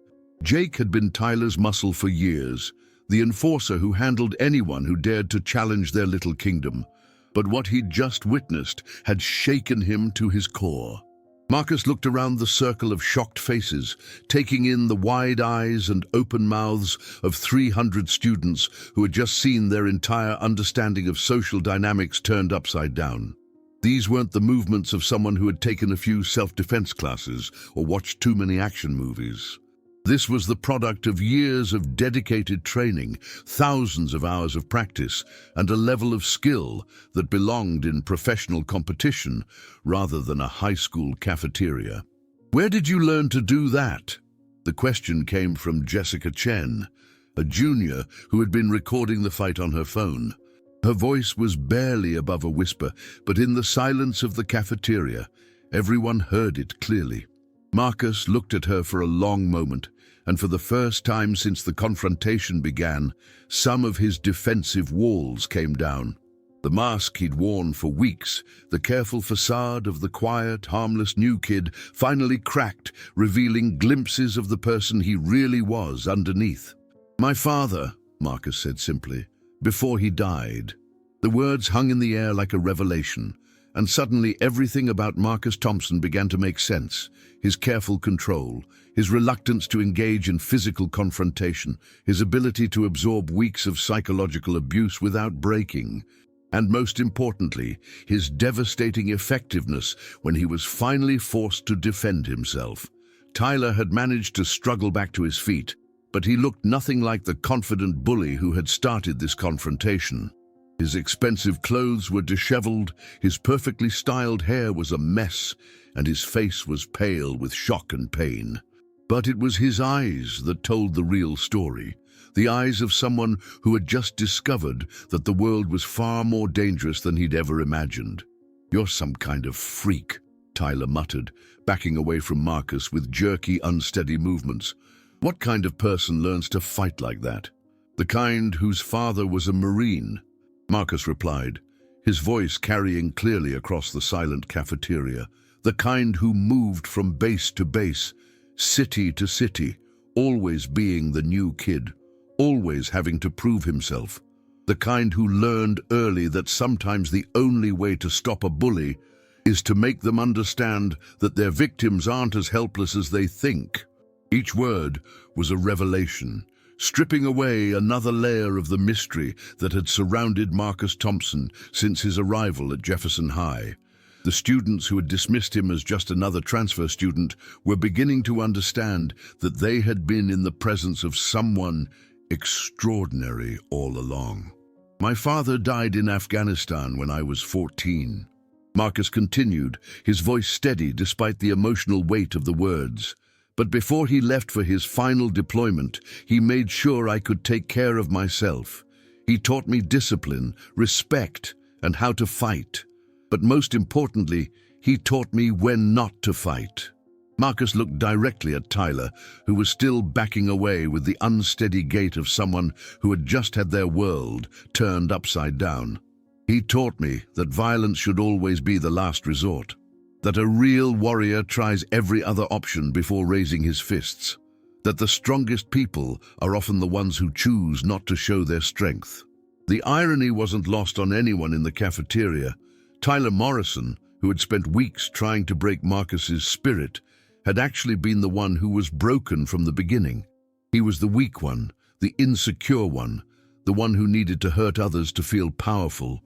Jake had been Tyler's muscle for years, the enforcer who handled anyone who dared to challenge their little kingdom. But what he'd just witnessed had shaken him to his core. Marcus looked around the circle of shocked faces, taking in the wide eyes and open mouths of 300 students who had just seen their entire understanding of social dynamics turned upside down. These weren't the movements of someone who had taken a few self-defense classes or watched too many action movies. This was the product of years of dedicated training, thousands of hours of practice, and a level of skill that belonged in professional competition rather than a high school cafeteria. "Where did you learn to do that?" The question came from Jessica Chen, a junior who had been recording the fight on her phone. Her voice was barely above a whisper, but in the silence of the cafeteria, everyone heard it clearly. Marcus looked at her for a long moment, and for the first time since the confrontation began, some of his defensive walls came down. The mask he'd worn for weeks, the careful facade of the quiet, harmless new kid, finally cracked, revealing glimpses of the person he really was underneath. "My father," Marcus said simply, "before he died." The words hung in the air like a revelation, and suddenly everything about Marcus Thompson began to make sense. His careful control, his reluctance to engage in physical confrontation, his ability to absorb weeks of psychological abuse without breaking, and most importantly, his devastating effectiveness when he was finally forced to defend himself. Tyler had managed to struggle back to his feet, but he looked nothing like the confident bully who had started this confrontation. His expensive clothes were disheveled, his perfectly styled hair was a mess, and his face was pale with shock and pain. But it was his eyes that told the real story, the eyes of someone who had just discovered that the world was far more dangerous than he'd ever imagined. "You're some kind of freak," Tyler muttered, backing away from Marcus with jerky, unsteady movements. "What kind of person learns to fight like that?" "The kind whose father was a Marine," Marcus replied, his voice carrying clearly across the silent cafeteria. "The kind who moved from base to base, city to city, always being the new kid, always having to prove himself. The kind who learned early that sometimes the only way to stop a bully is to make them understand that their victims aren't as helpless as they think." Each word was a revelation, stripping away another layer of the mystery that had surrounded Marcus Thompson since his arrival at Jefferson High. The students who had dismissed him as just another transfer student were beginning to understand that they had been in the presence of someone extraordinary all along. My father died in Afghanistan when I was 14. Marcus continued, his voice steady despite the emotional weight of the words. But before he left for his final deployment, he made sure I could take care of myself. He taught me discipline, respect, and how to fight. But most importantly, he taught me when not to fight. Marcus looked directly at Tyler, who was still backing away with the unsteady gait of someone who had just had their world turned upside down. He taught me that violence should always be the last resort, that a real warrior tries every other option before raising his fists, that the strongest people are often the ones who choose not to show their strength. The irony wasn't lost on anyone in the cafeteria. Tyler Morrison, who had spent weeks trying to break Marcus's spirit, had actually been the one who was broken from the beginning. He was the weak one, the insecure one, the one who needed to hurt others to feel powerful.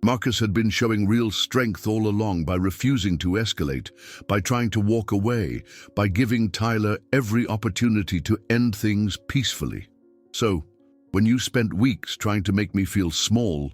Marcus had been showing real strength all along by refusing to escalate, by trying to walk away, by giving Tyler every opportunity to end things peacefully. So, when you spent weeks trying to make me feel small,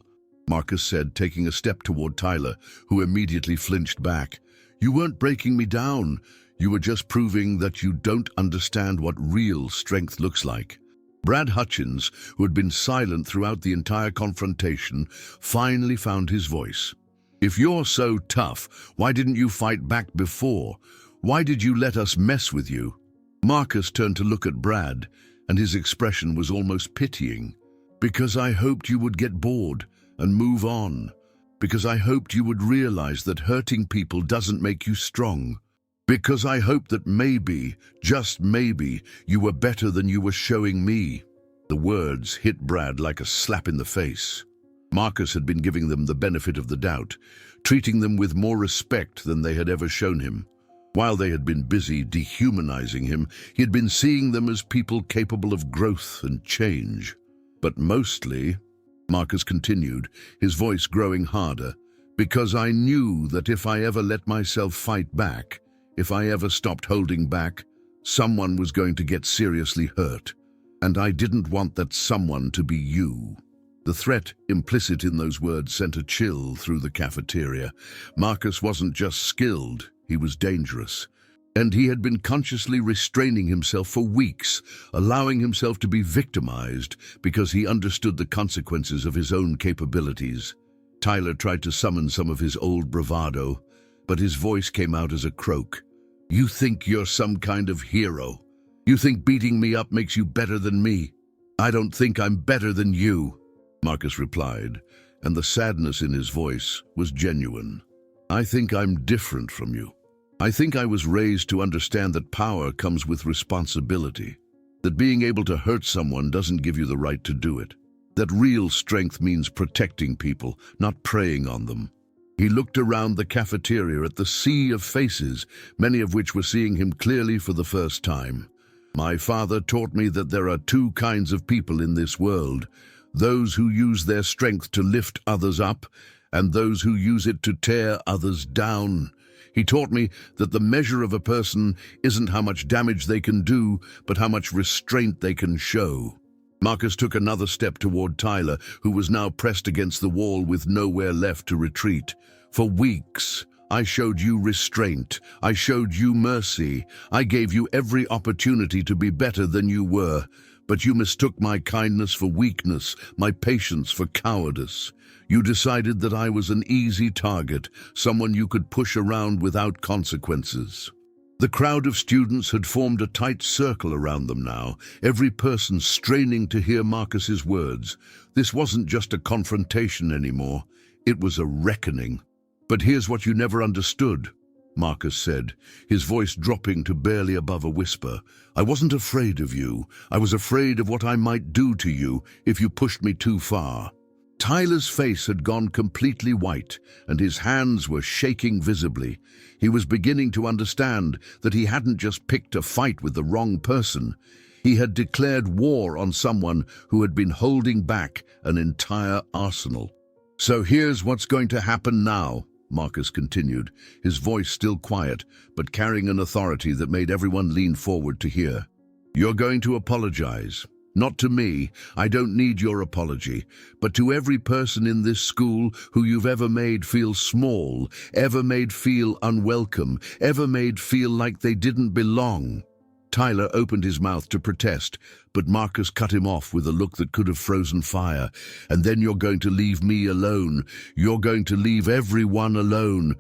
Marcus said, taking a step toward Tyler, who immediately flinched back, you weren't breaking me down. You were just proving that you don't understand what real strength looks like. Brad Hutchins, who had been silent throughout the entire confrontation, finally found his voice. If you're so tough, why didn't you fight back before? Why did you let us mess with you? Marcus turned to look at Brad, and his expression was almost pitying. Because I hoped you would get bored and move on. Because I hoped you would realize that hurting people doesn't make you strong. Because I hoped that maybe, just maybe, you were better than you were showing me. The words hit Brad like a slap in the face. Marcus had been giving them the benefit of the doubt, treating them with more respect than they had ever shown him. While they had been busy dehumanizing him, he had been seeing them as people capable of growth and change. But mostly, Marcus continued, his voice growing harder, because I knew that if I ever let myself fight back, if I ever stopped holding back, someone was going to get seriously hurt. And I didn't want that someone to be you. The threat implicit in those words sent a chill through the cafeteria. Marcus wasn't just skilled, he was dangerous. And he had been consciously restraining himself for weeks, allowing himself to be victimized because he understood the consequences of his own capabilities. Tyler tried to summon some of his old bravado, but his voice came out as a croak. You think you're some kind of hero. You think beating me up makes you better than me. I don't think I'm better than you, Marcus replied, and the sadness in his voice was genuine. I think I'm different from you. I think I was raised to understand that power comes with responsibility, that being able to hurt someone doesn't give you the right to do it, that real strength means protecting people, not preying on them. He looked around the cafeteria at the sea of faces, many of which were seeing him clearly for the first time. My father taught me that there are two kinds of people in this world, those who use their strength to lift others up, and those who use it to tear others down. He taught me that the measure of a person isn't how much damage they can do, but how much restraint they can show. Marcus took another step toward Tyler, who was now pressed against the wall with nowhere left to retreat. For weeks, I showed you restraint. I showed you mercy. I gave you every opportunity to be better than you were. But you mistook my kindness for weakness, my patience for cowardice. You decided that I was an easy target, someone you could push around without consequences. The crowd of students had formed a tight circle around them now, every person straining to hear Marcus's words. This wasn't just a confrontation anymore. It was a reckoning. But here's what you never understood, Marcus said, his voice dropping to barely above a whisper. I wasn't afraid of you. I was afraid of what I might do to you if you pushed me too far. Tyler's face had gone completely white, and his hands were shaking visibly. He was beginning to understand that he hadn't just picked a fight with the wrong person. He had declared war on someone who had been holding back an entire arsenal. "So here's what's going to happen now," Marcus continued, his voice still quiet, but carrying an authority that made everyone lean forward to hear. "You're going to apologize. Not to me, I don't need your apology, but to every person in this school who you've ever made feel small, ever made feel unwelcome, ever made feel like they didn't belong." Tyler opened his mouth to protest, but Marcus cut him off with a look that could have frozen fire. "And then you're going to leave me alone. You're going to leave everyone alone.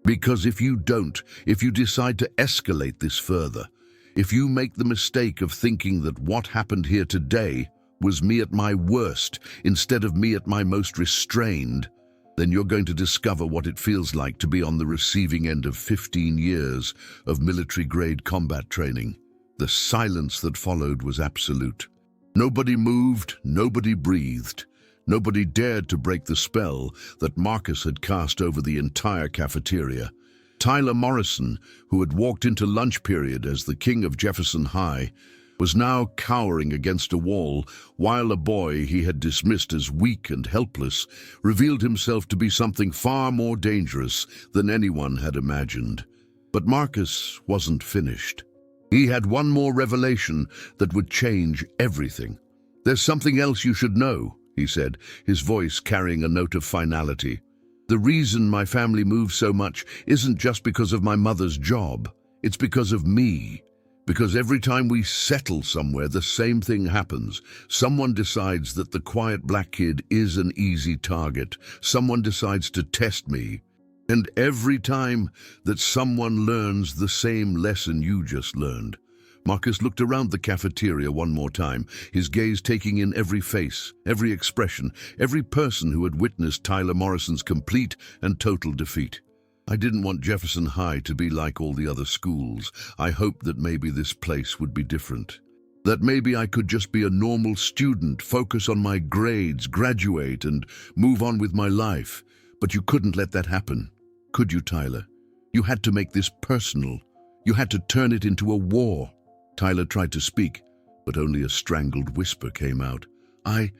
Because if you don't, if you decide to escalate this further, if you make the mistake of thinking that what happened here today was me at my worst instead of me at my most restrained, then you're going to discover what it feels like to be on the receiving end of 15 years of military-grade combat training." The silence that followed was absolute. Nobody moved, nobody breathed. Nobody dared to break the spell that Marcus had cast over the entire cafeteria. Tyler Morrison, who had walked into lunch period as the king of Jefferson High, was now cowering against a wall, while a boy he had dismissed as weak and helpless revealed himself to be something far more dangerous than anyone had imagined. But Marcus wasn't finished. He had one more revelation that would change everything. "There's something else you should know," he said, his voice carrying a note of finality. "The reason my family moves so much isn't just because of my mother's job. It's because of me. Because every time we settle somewhere, the same thing happens. Someone decides that the quiet black kid is an easy target. Someone decides to test me. And every time that someone learns the same lesson you just learned." Marcus looked around the cafeteria one more time, his gaze taking in every face, every expression, every person who had witnessed Tyler Morrison's complete and total defeat. "I didn't want Jefferson High to be like all the other schools. I hoped that maybe this place would be different. That maybe I could just be a normal student, focus on my grades, graduate, and move on with my life. But you couldn't let that happen. Could you, Tyler? You had to make this personal. You had to turn it into a war." Tyler tried to speak, but only a strangled whisper came out. I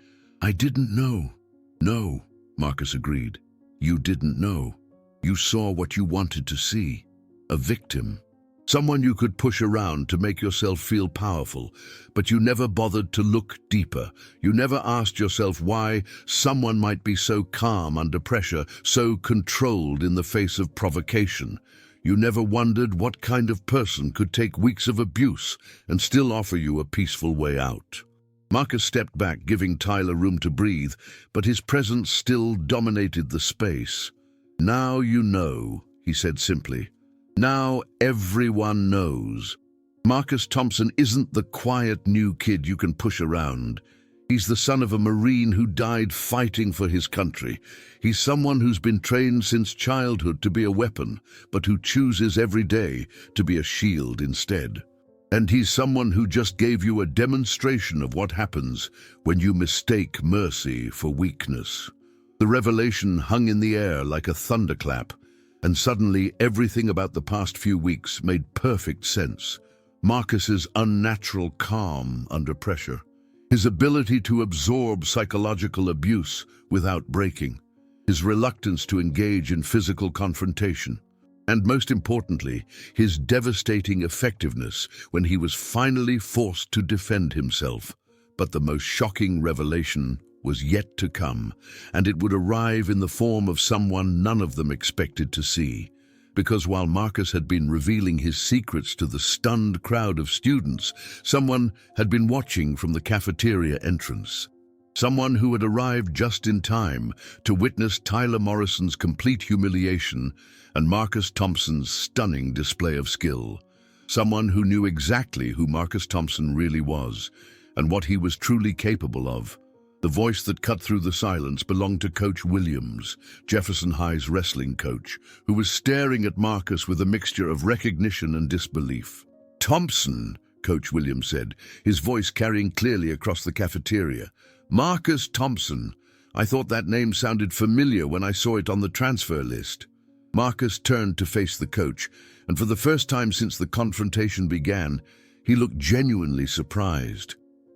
didn't know." "No," Marcus agreed. "You didn't know. You saw what you wanted to see. A victim. Someone you could push around to make yourself feel powerful, but you never bothered to look deeper. You never asked yourself why someone might be so calm under pressure, so controlled in the face of provocation. You never wondered what kind of person could take weeks of abuse and still offer you a peaceful way out." Marcus stepped back, giving Tyler room to breathe, but his presence still dominated the space. "Now you know," he said simply. "Now everyone knows. Marcus Thompson isn't the quiet new kid you can push around. He's the son of a Marine who died fighting for his country. He's someone who's been trained since childhood to be a weapon, but who chooses every day to be a shield instead. And he's someone who just gave you a demonstration of what happens when you mistake mercy for weakness." The revelation hung in the air like a thunderclap, and suddenly everything about the past few weeks made perfect sense. Marcus's unnatural calm under pressure, his ability to absorb psychological abuse without breaking, his reluctance to engage in physical confrontation, and most importantly, his devastating effectiveness when he was finally forced to defend himself. But the most shocking revelation was yet to come, and it would arrive in the form of someone none of them expected to see. Because while Marcus had been revealing his secrets to the stunned crowd of students, someone had been watching from the cafeteria entrance. Someone who had arrived just in time to witness Tyler Morrison's complete humiliation and Marcus Thompson's stunning display of skill. Someone who knew exactly who Marcus Thompson really was and what he was truly capable of. The voice that cut through the silence belonged to Coach Williams, Jefferson High's wrestling coach, who was staring at Marcus with a mixture of recognition and disbelief. "Thompson," Coach Williams said, his voice carrying clearly across the cafeteria. "Marcus Thompson. I thought that name sounded familiar when I saw it on the transfer list." Marcus turned to face the coach, and for the first time since the confrontation began, He looked genuinely surprised.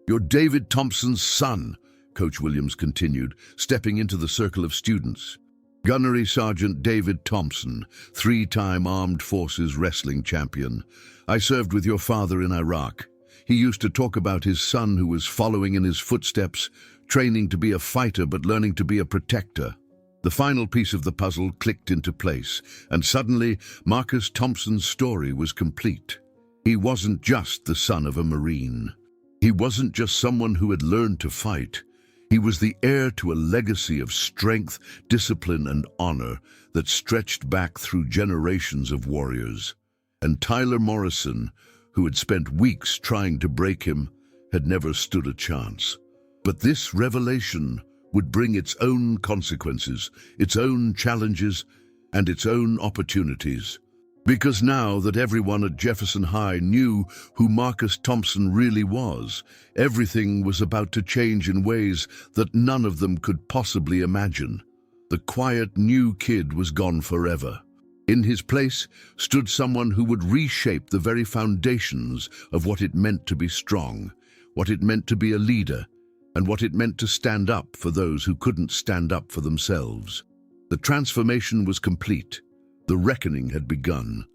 "You're David Thompson's son," Coach Williams continued, stepping into the circle of students. "Gunnery Sergeant David Thompson, three-time Armed Forces wrestling champion. I served with your father in Iraq. He used to talk about his son who was following in his footsteps, training to be a fighter but learning to be a protector." The final piece of the puzzle clicked into place, and suddenly Marcus Thompson's story was complete. He wasn't just the son of a Marine. He wasn't just someone who had learned to fight. He was the heir to a legacy of strength, discipline, and honor that stretched back through generations of warriors. And Tyler Morrison, who had spent weeks trying to break him, had never stood a chance. But this revelation would bring its own consequences, its own challenges, and its own opportunities. Because now that everyone at Jefferson High knew who Marcus Thompson really was, everything was about to change in ways that none of them could possibly imagine. The quiet new kid was gone forever. In his place stood someone who would reshape the very foundations of what it meant to be strong, what it meant to be a leader, and what it meant to stand up for those who couldn't stand up for themselves. The transformation was complete. The reckoning had begun,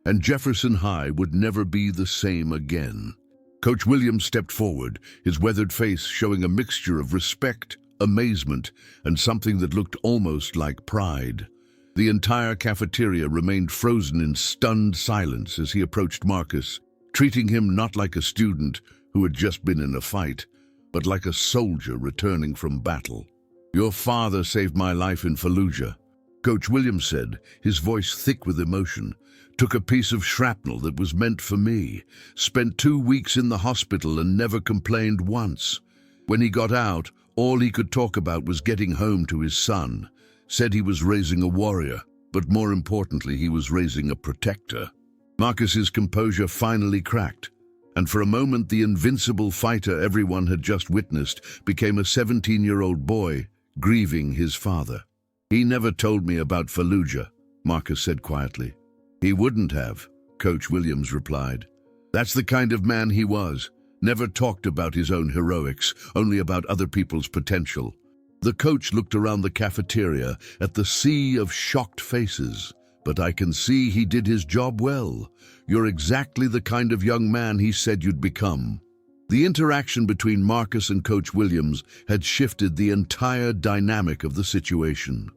and Jefferson High would never be the same again. Coach Williams stepped forward, his weathered face showing a mixture of respect, amazement, and something that looked almost like pride. The entire cafeteria remained frozen in stunned silence as he approached Marcus, treating him not like a student who had just been in a fight, but like a soldier returning from battle. "Your father saved my life in Fallujah," Coach Williams said, his voice thick with emotion. "Took a piece of shrapnel that was meant for me, spent 2 weeks in the hospital and never complained once. When he got out, all he could talk about was getting home to his son. Said he was raising a warrior, but more importantly, he was raising a protector." Marcus's composure finally cracked, and for a moment the invincible fighter everyone had just witnessed became a 17-year-old boy grieving his father. "He never told me about Fallujah," Marcus said quietly. "He wouldn't have," Coach Williams replied. "That's the kind of man he was. Never talked about his own heroics, only about other people's potential." The coach looked around the cafeteria at the sea of shocked faces. "But I can see he did his job well. You're exactly the kind of young man he said you'd become." The interaction between Marcus and Coach Williams had shifted the entire dynamic of the situation.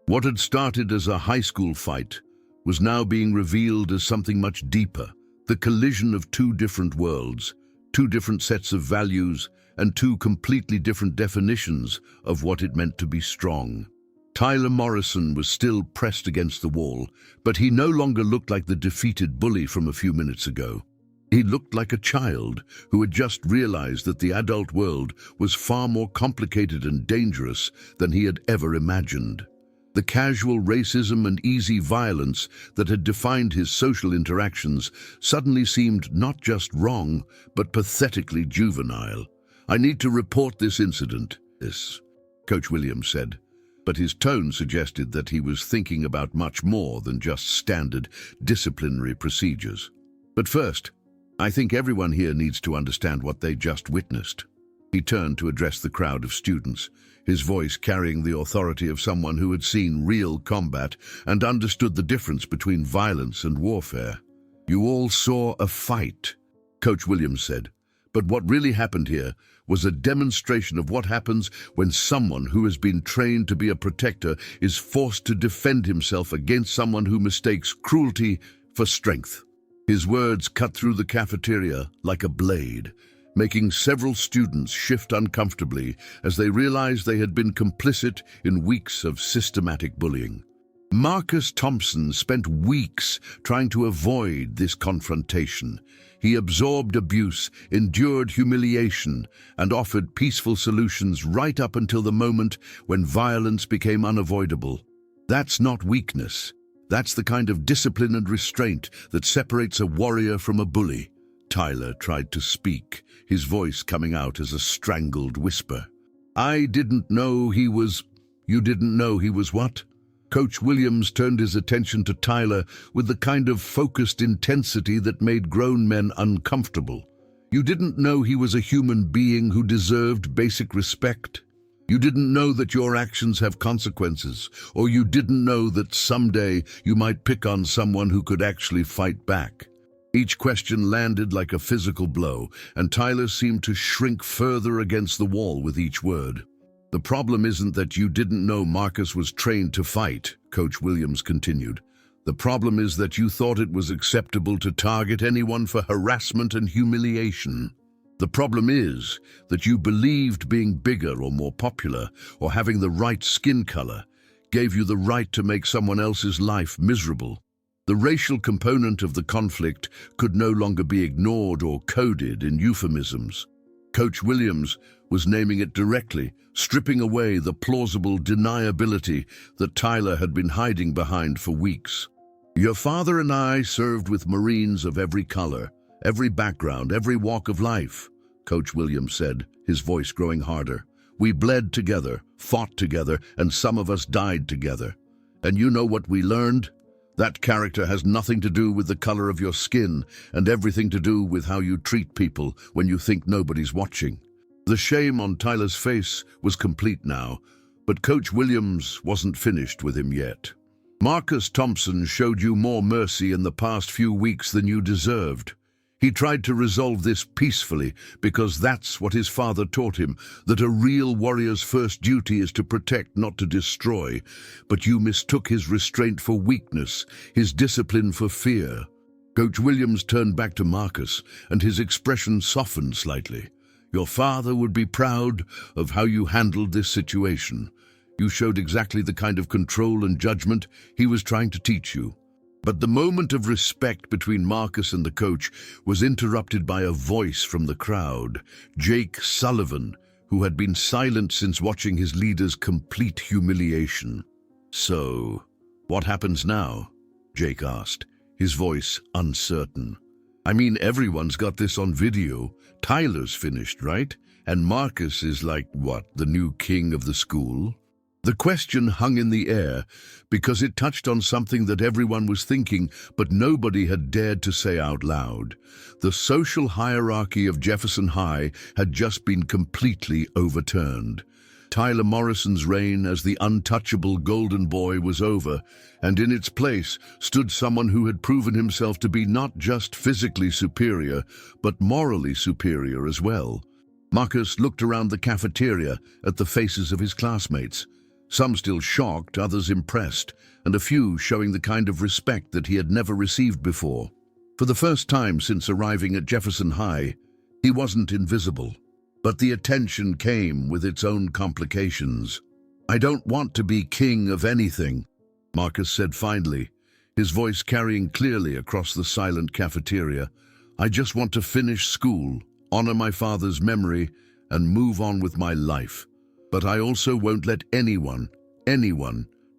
What had started as a high school fight was now being revealed as something much deeper, the collision of two different worlds, two different sets of values, and two completely different definitions of what it meant to be strong. Tyler Morrison was still pressed against the wall, but he no longer looked like the defeated bully from a few minutes ago. He looked like a child who had just realized that the adult world was far more complicated and dangerous than he had ever imagined. The casual racism and easy violence that had defined his social interactions suddenly seemed not just wrong, but pathetically juvenile. "I need to report this incident," Coach Williams said, but his tone suggested that he was thinking about much more than just standard disciplinary procedures. "But first, I think everyone here needs to understand what they just witnessed." He turned to address the crowd of students, his voice carrying the authority of someone who had seen real combat and understood the difference between violence and warfare. "You all saw a fight," Coach Williams said, "but what really happened here was a demonstration of what happens when someone who has been trained to be a protector is forced to defend himself against someone who mistakes cruelty for strength." His words cut through the cafeteria like a blade, making several students shift uncomfortably as they realized they had been complicit in weeks of systematic bullying. Marcus Thompson spent weeks trying to avoid this confrontation. He absorbed abuse, endured humiliation, and offered peaceful solutions right up until the moment when violence became unavoidable. That's not weakness. That's the kind of discipline and restraint that separates a warrior from a bully. Tyler tried to speak, his voice coming out as a strangled whisper. "I didn't know he was..." "You didn't know he was what?" Coach Williams turned his attention to Tyler with the kind of focused intensity that made grown men uncomfortable. You didn't know he was a human being who deserved basic respect. You didn't know that your actions have consequences, or you didn't know that someday you might pick on someone who could actually fight back. Each question landed like a physical blow, and Tyler seemed to shrink further against the wall with each word. The problem isn't that you didn't know Marcus was trained to fight, Coach Williams continued. The problem is that you thought it was acceptable to target anyone for harassment and humiliation. The problem is that you believed being bigger or more popular or having the right skin color gave you the right to make someone else's life miserable. The racial component of the conflict could no longer be ignored or coded in euphemisms. Coach Williams was naming it directly, stripping away the plausible deniability that Tyler had been hiding behind for weeks. Your father and I served with Marines of every color, every background, every walk of life, Coach Williams said, his voice growing harder. We bled together, fought together, and some of us died together. And you know what we learned? That character has nothing to do with the color of your skin and everything to do with how you treat people when you think nobody's watching. The shame on Tyler's face was complete now, but Coach Williams wasn't finished with him yet. Marcus Thompson showed you more mercy in the past few weeks than you deserved. He tried to resolve this peacefully because that's what his father taught him, that a real warrior's first duty is to protect, not to destroy. But you mistook his restraint for weakness, his discipline for fear. Coach Williams turned back to Marcus, and his expression softened slightly. Your father would be proud of how you handled this situation. You showed exactly the kind of control and judgment he was trying to teach you. But the moment of respect between Marcus and the coach was interrupted by a voice from the crowd, Jake Sullivan, who had been silent since watching his leader's complete humiliation. So, what happens now? Jake asked, his voice uncertain. I mean, everyone's got this on video. Tyler's finished, right? And Marcus is like, what, the new king of the school? The question hung in the air because it touched on something that everyone was thinking, but nobody had dared to say out loud. The social hierarchy of Jefferson High had just been completely overturned. Tyler Morrison's reign as the untouchable golden boy was over, and in its place stood someone who had proven himself to be not just physically superior, but morally superior as well. Marcus looked around the cafeteria at the faces of his classmates. Some still shocked, others impressed, and a few showing the kind of respect that he had never received before. For the first time since arriving at Jefferson High, he wasn't invisible. But the attention came with its own complications. I don't want to be king of anything, Marcus said finally, his voice carrying clearly across the silent cafeteria. I just want to finish school, honor my father's memory, and move on with my life. But I also won't let anyone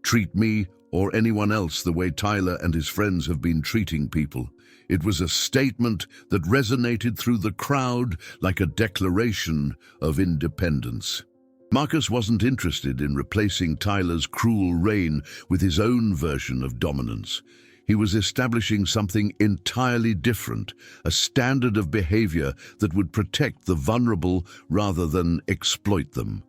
treat me or anyone else the way Tyler and his friends have been treating people. It was a statement that resonated through the crowd like a declaration of independence. Marcus wasn't interested in replacing Tyler's cruel reign with his own version of dominance. He was establishing something entirely different, a standard of behavior that would protect the vulnerable rather than exploit them.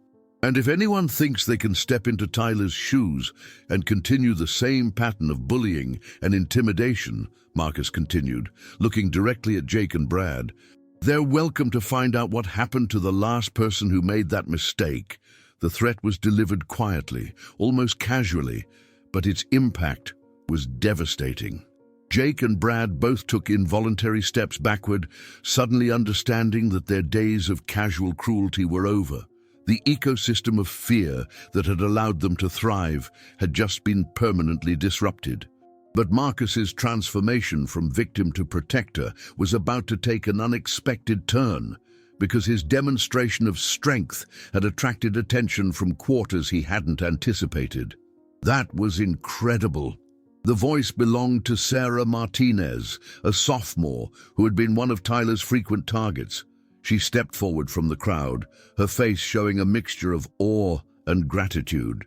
And if anyone thinks they can step into Tyler's shoes and continue the same pattern of bullying and intimidation, Marcus continued, looking directly at Jake and Brad, they're welcome to find out what happened to the last person who made that mistake. The threat was delivered quietly, almost casually, but its impact was devastating. Jake and Brad both took involuntary steps backward, suddenly understanding that their days of casual cruelty were over. The ecosystem of fear that had allowed them to thrive had just been permanently disrupted. But Marcus's transformation from victim to protector was about to take an unexpected turn, because his demonstration of strength had attracted attention from quarters he hadn't anticipated. That was incredible. The voice belonged to Sarah Martinez, a sophomore who had been one of Tyler's frequent targets. She stepped forward from the crowd, her face showing a mixture of awe and gratitude.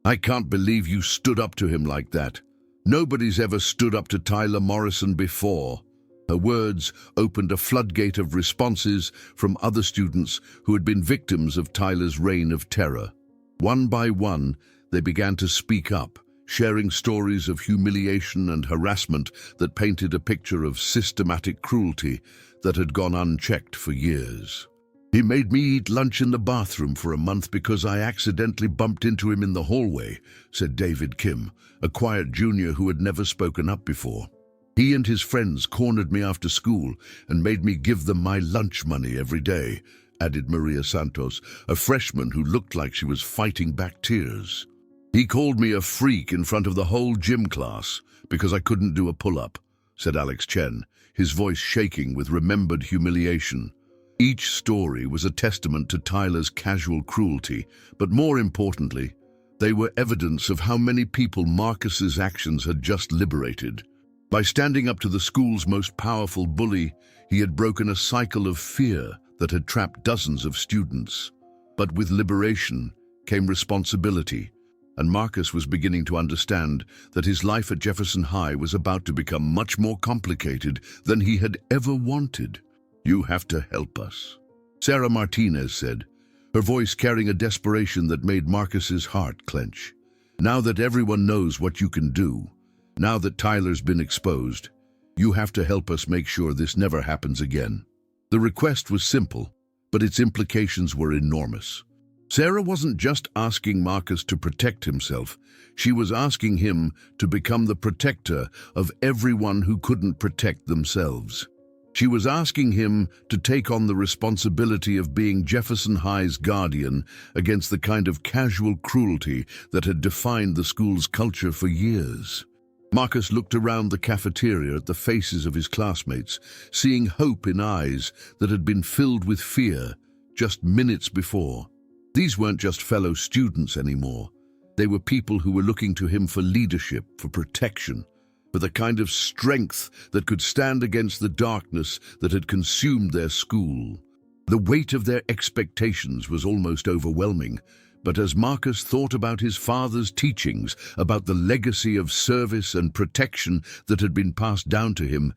I can't believe you stood up to him like that. Nobody's ever stood up to Tyler Morrison before. Her words opened a floodgate of responses from other students who had been victims of Tyler's reign of terror. One by one, they began to speak up, sharing stories of humiliation and harassment that painted a picture of systematic cruelty that had gone unchecked for years. "He made me eat lunch in the bathroom for a month because I accidentally bumped into him in the hallway," said David Kim, a quiet junior who had never spoken up before. "He and his friends cornered me after school and made me give them my lunch money every day," added Maria Santos, a freshman who looked like she was fighting back tears. "He called me a freak in front of the whole gym class because I couldn't do a pull-up," said Alex Chen, his voice shaking with remembered humiliation. Each story was a testament to Tyler's casual cruelty, but more importantly, they were evidence of how many people Marcus's actions had just liberated. By standing up to the school's most powerful bully, he had broken a cycle of fear that had trapped dozens of students. But with liberation came responsibility, and Marcus was beginning to understand that his life at Jefferson High was about to become much more complicated than he had ever wanted. "You have to help us," Sarah Martinez said, her voice carrying a desperation that made Marcus's heart clench. "Now that everyone knows what you can do, now that Tyler's been exposed, you have to help us make sure this never happens again." The request was simple, but its implications were enormous. Sarah wasn't just asking Marcus to protect himself, she was asking him to become the protector of everyone who couldn't protect themselves. She was asking him to take on the responsibility of being Jefferson High's guardian against the kind of casual cruelty that had defined the school's culture for years. Marcus looked around the cafeteria at the faces of his classmates, seeing hope in eyes that had been filled with fear just minutes before. These weren't just fellow students anymore. They were people who were looking to him for leadership, for protection, for the kind of strength that could stand against the darkness that had consumed their school. The weight of their expectations was almost overwhelming, but as Marcus thought about his father's teachings, about the legacy of service and protection that had been passed down to him,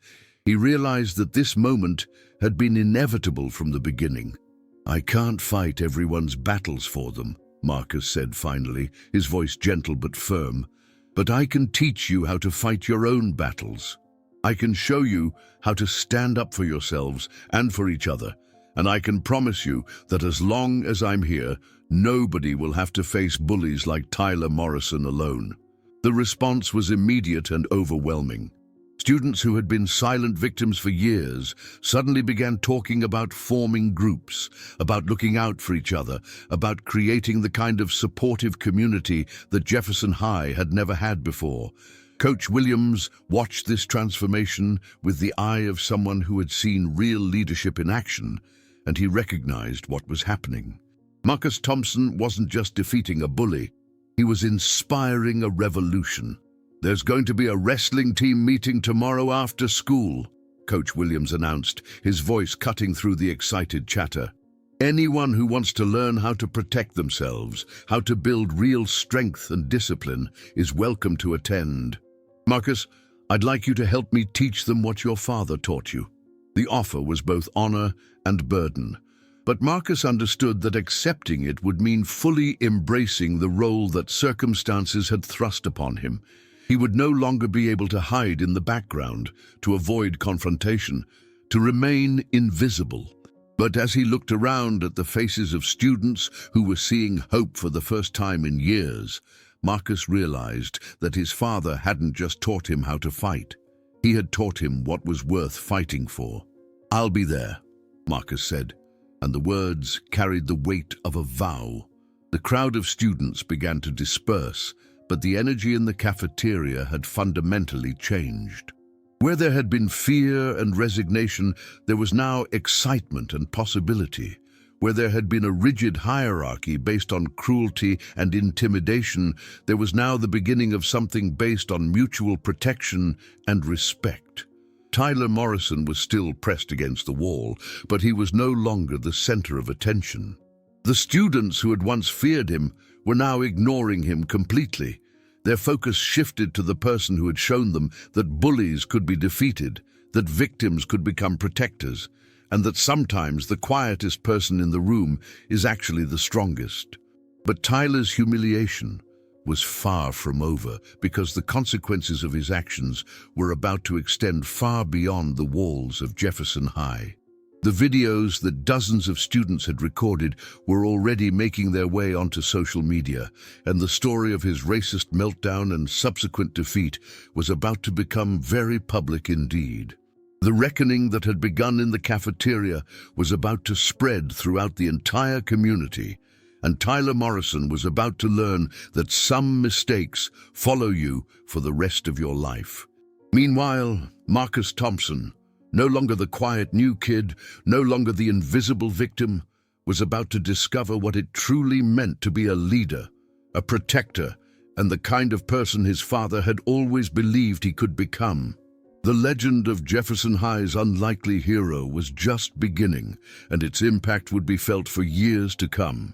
he realized that this moment had been inevitable from the beginning. "I can't fight everyone's battles for them," Marcus said finally, his voice gentle but firm. "But I can teach you how to fight your own battles. I can show you how to stand up for yourselves and for each other, and I can promise you that as long as I'm here, nobody will have to face bullies like Tyler Morrison alone." The response was immediate and overwhelming. Students who had been silent victims for years suddenly began talking about forming groups, about looking out for each other, about creating the kind of supportive community that Jefferson High had never had before. Coach Williams watched this transformation with the eye of someone who had seen real leadership in action, and he recognized what was happening. Marcus Thompson wasn't just defeating a bully, he was inspiring a revolution. "There's going to be a wrestling team meeting tomorrow after school," Coach Williams announced, his voice cutting through the excited chatter. "Anyone who wants to learn how to protect themselves, how to build real strength and discipline, is welcome to attend. Marcus, I'd like you to help me teach them what your father taught you." The offer was both honor and burden, but Marcus understood that accepting it would mean fully embracing the role that circumstances had thrust upon him. He would no longer be able to hide in the background, to avoid confrontation, to remain invisible. But as he looked around at the faces of students who were seeing hope for the first time in years, Marcus realized that his father hadn't just taught him how to fight. He had taught him what was worth fighting for. "I'll be there," Marcus said, and the words carried the weight of a vow. The crowd of students began to disperse, but the energy in the cafeteria had fundamentally changed. Where there had been fear and resignation, there was now excitement and possibility. Where there had been a rigid hierarchy based on cruelty and intimidation, there was now the beginning of something based on mutual protection and respect. Tyler Morrison was still pressed against the wall, but he was no longer the center of attention. The students who had once feared him were now ignoring him completely. Their focus shifted to the person who had shown them that bullies could be defeated, that victims could become protectors, and that sometimes the quietest person in the room is actually the strongest. But Tyler's humiliation was far from over, because the consequences of his actions were about to extend far beyond the walls of Jefferson High. The videos that dozens of students had recorded were already making their way onto social media, and the story of his racist meltdown and subsequent defeat was about to become very public indeed. The reckoning that had begun in the cafeteria was about to spread throughout the entire community, and Tyler Morrison was about to learn that some mistakes follow you for the rest of your life. Meanwhile, Marcus Thompson, no longer the quiet new kid, no longer the invisible victim, was about to discover what it truly meant to be a leader, a protector, and the kind of person his father had always believed he could become. The legend of Jefferson High's unlikely hero was just beginning, and its impact would be felt for years to come.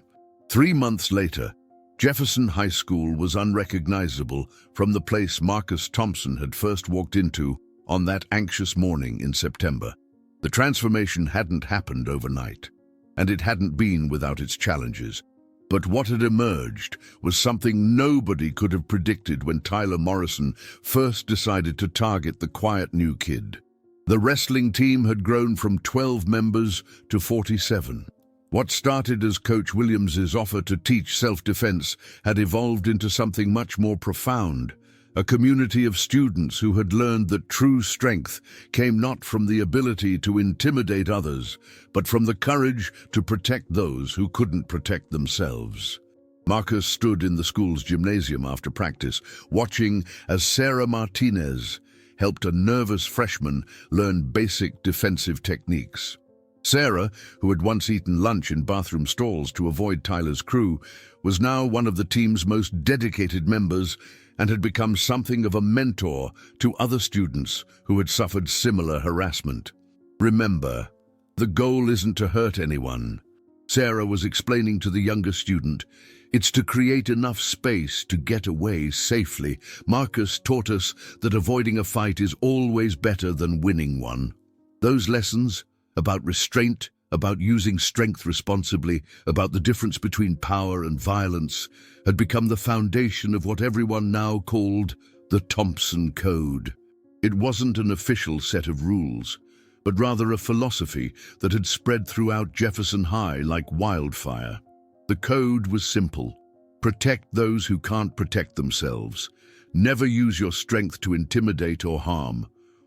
3 months later, Jefferson High School was unrecognizable from the place Marcus Thompson had first walked into on that anxious morning in September. The transformation hadn't happened overnight, and it hadn't been without its challenges. But what had emerged was something nobody could have predicted when Tyler Morrison first decided to target the quiet new kid. The wrestling team had grown from 12 members to 47. What started as Coach Williams's offer to teach self-defense had evolved into something much more profound, a community of students who had learned that true strength came not from the ability to intimidate others, but from the courage to protect those who couldn't protect themselves. Marcus stood in the school's gymnasium after practice, watching as Sarah Martinez helped a nervous freshman learn basic defensive techniques. Sarah, who had once eaten lunch in bathroom stalls to avoid Tyler's crew, was now one of the team's most dedicated members and had become something of a mentor to other students who had suffered similar harassment. "Remember, the goal isn't to hurt anyone," Sarah was explaining to the younger student. "It's to create enough space to get away safely. Marcus taught us that avoiding a fight is always better than winning one." Those lessons about restraint, about using strength responsibly, about the difference between power and violence, had become the foundation of what everyone now called the Thompson Code. It wasn't an official set of rules, but rather a philosophy that had spread throughout Jefferson High like wildfire. The code was simple: protect those who can't protect themselves. Never use your strength to intimidate or harm.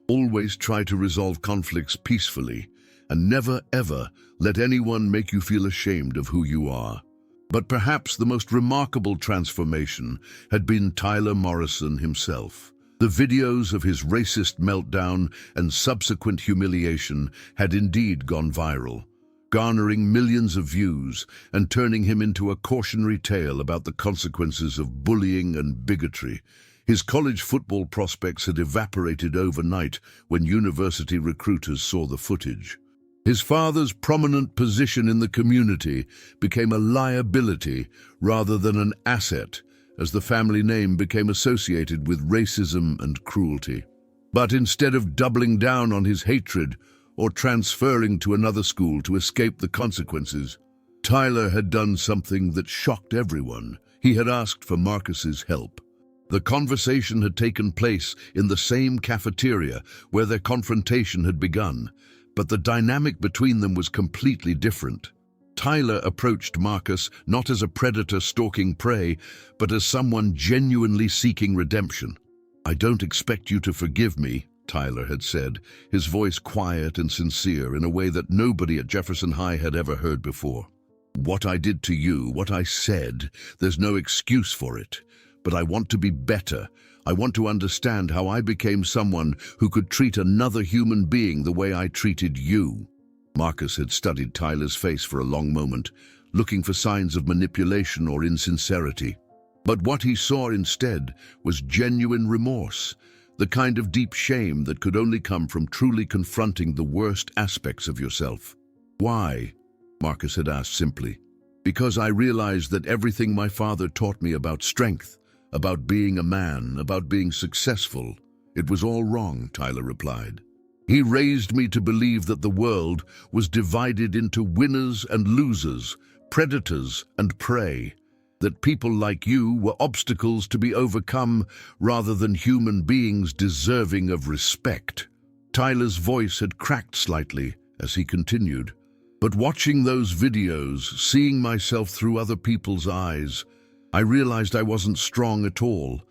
Always try to resolve conflicts peacefully, and never ever let anyone make you feel ashamed of who you are. But perhaps the most remarkable transformation had been Tyler Morrison himself. The videos of his racist meltdown and subsequent humiliation had indeed gone viral, garnering millions of views and turning him into a cautionary tale about the consequences of bullying and bigotry. His college football prospects had evaporated overnight when university recruiters saw the footage. His father's prominent position in the community became a liability rather than an asset, as the family name became associated with racism and cruelty. But instead of doubling down on his hatred or transferring to another school to escape the consequences, Tyler had done something that shocked everyone. He had asked for Marcus's help. The conversation had taken place in the same cafeteria where their confrontation had begun, but the dynamic between them was completely different. Tyler approached Marcus not as a predator stalking prey, but as someone genuinely seeking redemption. "I don't expect you to forgive me," Tyler had said, his voice quiet and sincere in a way that nobody at Jefferson High had ever heard before. "What I did to you, what I said, there's no excuse for it. But I want to be better. I want to understand how I became someone who could treat another human being the way I treated you." Marcus had studied Tyler's face for a long moment, looking for signs of manipulation or insincerity. But what he saw instead was genuine remorse, the kind of deep shame that could only come from truly confronting the worst aspects of yourself. "Why?" Marcus had asked simply. "Because I realized that everything my father taught me about strength, about being a man, about being successful, it was all wrong," Tyler replied. He raised me to believe that the world was divided into winners and losers, predators and prey, that people like you were obstacles to be overcome rather than human beings deserving of respect. Tyler's voice had cracked slightly as he continued. But watching those videos, seeing myself through other people's eyes, I realized I wasn't strong at all.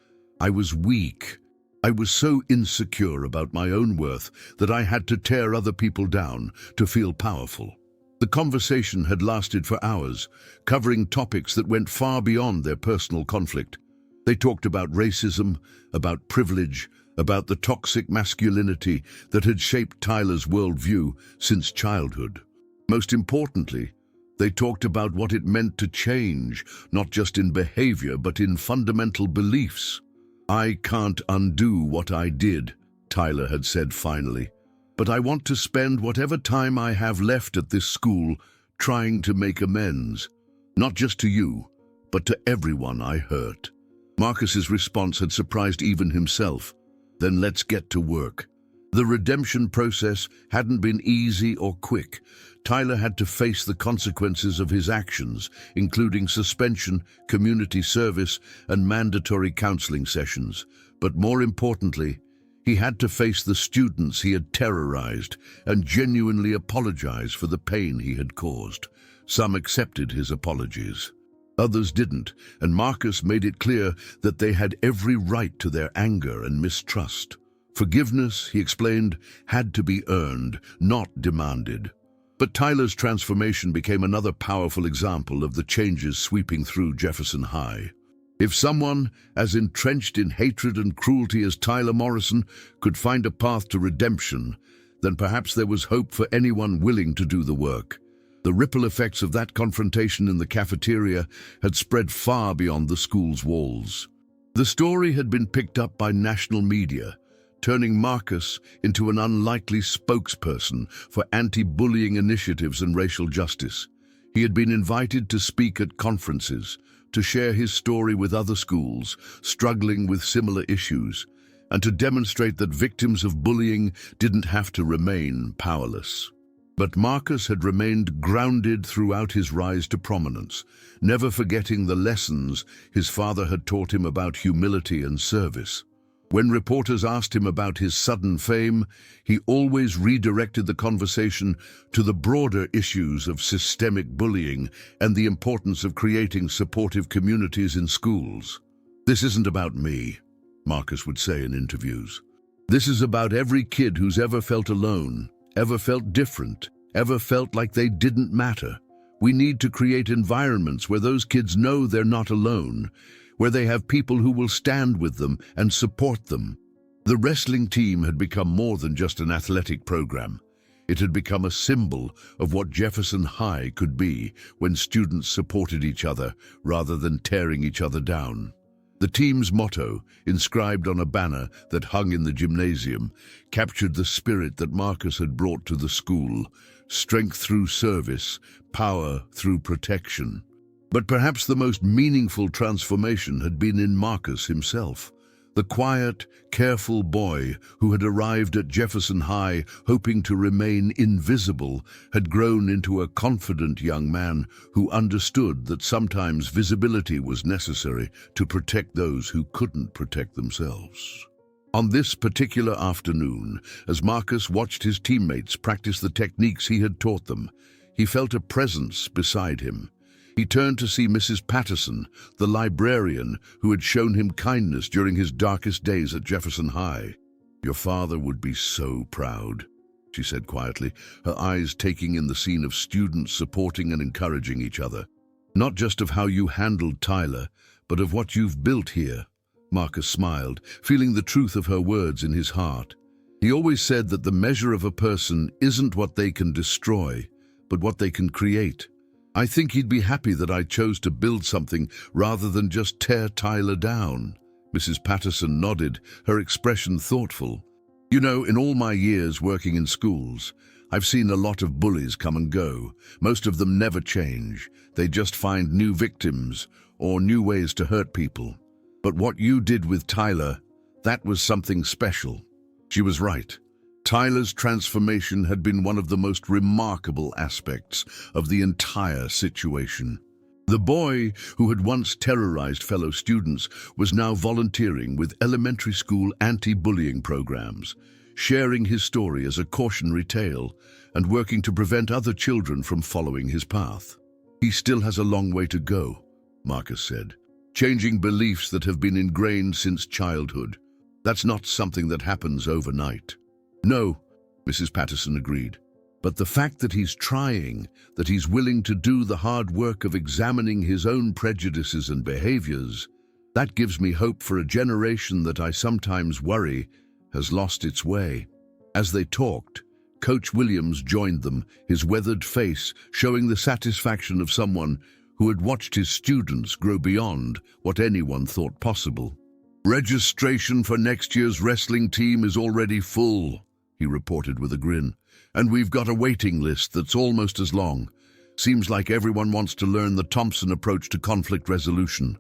I was weak. I was so insecure about my own worth that I had to tear other people down to feel powerful. The conversation had lasted for hours, covering topics that went far beyond their personal conflict. They talked about racism, about privilege, about the toxic masculinity that had shaped Tyler's worldview since childhood. Most importantly, they talked about what it meant to change, not just in behavior, but in fundamental beliefs. "I can't undo what I did," Tyler had said finally, "but I want to spend whatever time I have left at this school trying to make amends, not just to you, but to everyone I hurt." Marcus's response had surprised even himself. "Then let's get to work." The redemption process hadn't been easy or quick. Tyler had to face the consequences of his actions, including suspension, community service, and mandatory counseling sessions. But more importantly, he had to face the students he had terrorized and genuinely apologize for the pain he had caused. Some accepted his apologies. Others didn't, and Marcus made it clear that they had every right to their anger and mistrust. Forgiveness, he explained, had to be earned, not demanded. But Tyler's transformation became another powerful example of the changes sweeping through Jefferson High. If someone as entrenched in hatred and cruelty as Tyler Morrison could find a path to redemption, then perhaps there was hope for anyone willing to do the work. The ripple effects of that confrontation in the cafeteria had spread far beyond the school's walls. The story had been picked up by national media, turning Marcus into an unlikely spokesperson for anti-bullying initiatives and racial justice. He had been invited to speak at conferences, to share his story with other schools struggling with similar issues, and to demonstrate that victims of bullying didn't have to remain powerless. But Marcus had remained grounded throughout his rise to prominence, never forgetting the lessons his father had taught him about humility and service. When reporters asked him about his sudden fame, he always redirected the conversation to the broader issues of systemic bullying and the importance of creating supportive communities in schools. "This isn't about me," Marcus would say in interviews. "This is about every kid who's ever felt alone, ever felt different, ever felt like they didn't matter. We need to create environments where those kids know they're not alone, where they have people who will stand with them and support them." The wrestling team had become more than just an athletic program. It had become a symbol of what Jefferson High could be when students supported each other rather than tearing each other down. The team's motto, inscribed on a banner that hung in the gymnasium, captured the spirit that Marcus had brought to the school: strength through service, power through protection. But perhaps the most meaningful transformation had been in Marcus himself. The quiet, careful boy who had arrived at Jefferson High hoping to remain invisible had grown into a confident young man who understood that sometimes visibility was necessary to protect those who couldn't protect themselves. On this particular afternoon, as Marcus watched his teammates practice the techniques he had taught them, he felt a presence beside him. He turned to see Mrs. Patterson, the librarian who had shown him kindness during his darkest days at Jefferson High. "Your father would be so proud," she said quietly, her eyes taking in the scene of students supporting and encouraging each other. "Not just of how you handled Tyler, but of what you've built here." Marcus smiled, feeling the truth of her words in his heart. He always said that the measure of a person isn't what they can destroy, but what they can create. "I think he'd be happy that I chose to build something rather than just tear Tyler down." Mrs. Patterson nodded, her expression thoughtful. "You know, in all my years working in schools, I've seen a lot of bullies come and go. Most of them never change. They just find new victims or new ways to hurt people. But what you did with Tyler, that was something special." She was right. Tyler's transformation had been one of the most remarkable aspects of the entire situation. The boy who had once terrorized fellow students was now volunteering with elementary school anti-bullying programs, sharing his story as a cautionary tale and working to prevent other children from following his path. "He still has a long way to go," Marcus said, "changing beliefs that have been ingrained since childhood. That's not something that happens overnight." "No," Mrs. Patterson agreed. "But the fact that he's trying, that he's willing to do the hard work of examining his own prejudices and behaviors, that gives me hope for a generation that I sometimes worry has lost its way." As they talked, Coach Williams joined them, his weathered face showing the satisfaction of someone who had watched his students grow beyond what anyone thought possible. "Registration for next year's wrestling team is already full," he reported with a grin. "And we've got a waiting list that's almost as long. Seems like everyone wants to learn the Thompson approach to conflict resolution."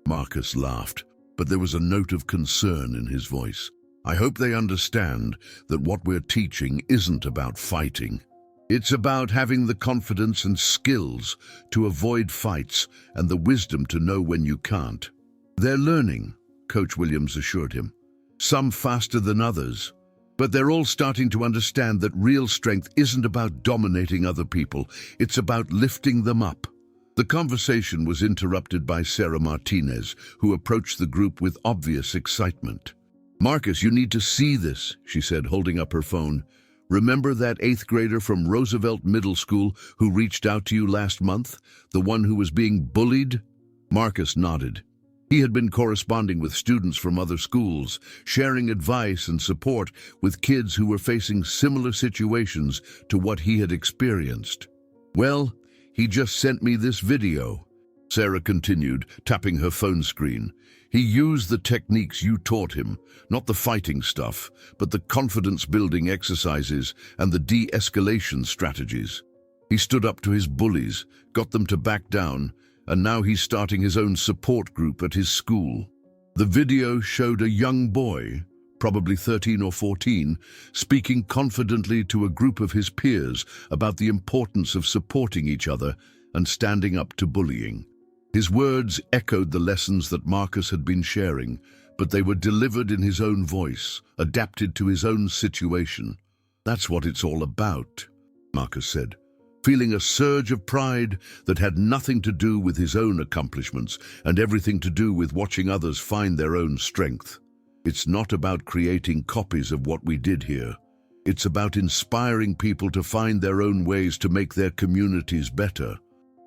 Marcus laughed, but there was a note of concern in his voice. "I hope they understand that what we're teaching isn't about fighting. It's about having the confidence and skills to avoid fights and the wisdom to know when you can't." "They're learning," Coach Williams assured him. "Some faster than others. But they're all starting to understand that real strength isn't about dominating other people, it's about lifting them up." The conversation was interrupted by Sarah Martinez, who approached the group with obvious excitement. "Marcus, you need to see this," she said, holding up her phone. "Remember that 8th grader from Roosevelt Middle School who reached out to you last month? The one who was being bullied?" Marcus nodded. He had been corresponding with students from other schools, sharing advice and support with kids who were facing similar situations to what he had experienced. "Well, he just sent me this video," Sarah continued, tapping her phone screen. "He used the techniques you taught him, not the fighting stuff, but the confidence-building exercises and the de-escalation strategies. He stood up to his bullies, got them to back down, and now he's starting his own support group at his school." The video showed a young boy, probably 13 or 14, speaking confidently to a group of his peers about the importance of supporting each other and standing up to bullying. His words echoed the lessons that Marcus had been sharing, but they were delivered in his own voice, adapted to his own situation. "That's what it's all about," Marcus said, feeling a surge of pride that had nothing to do with his own accomplishments and everything to do with watching others find their own strength. "It's not about creating copies of what we did here. It's about inspiring people to find their own ways to make their communities better."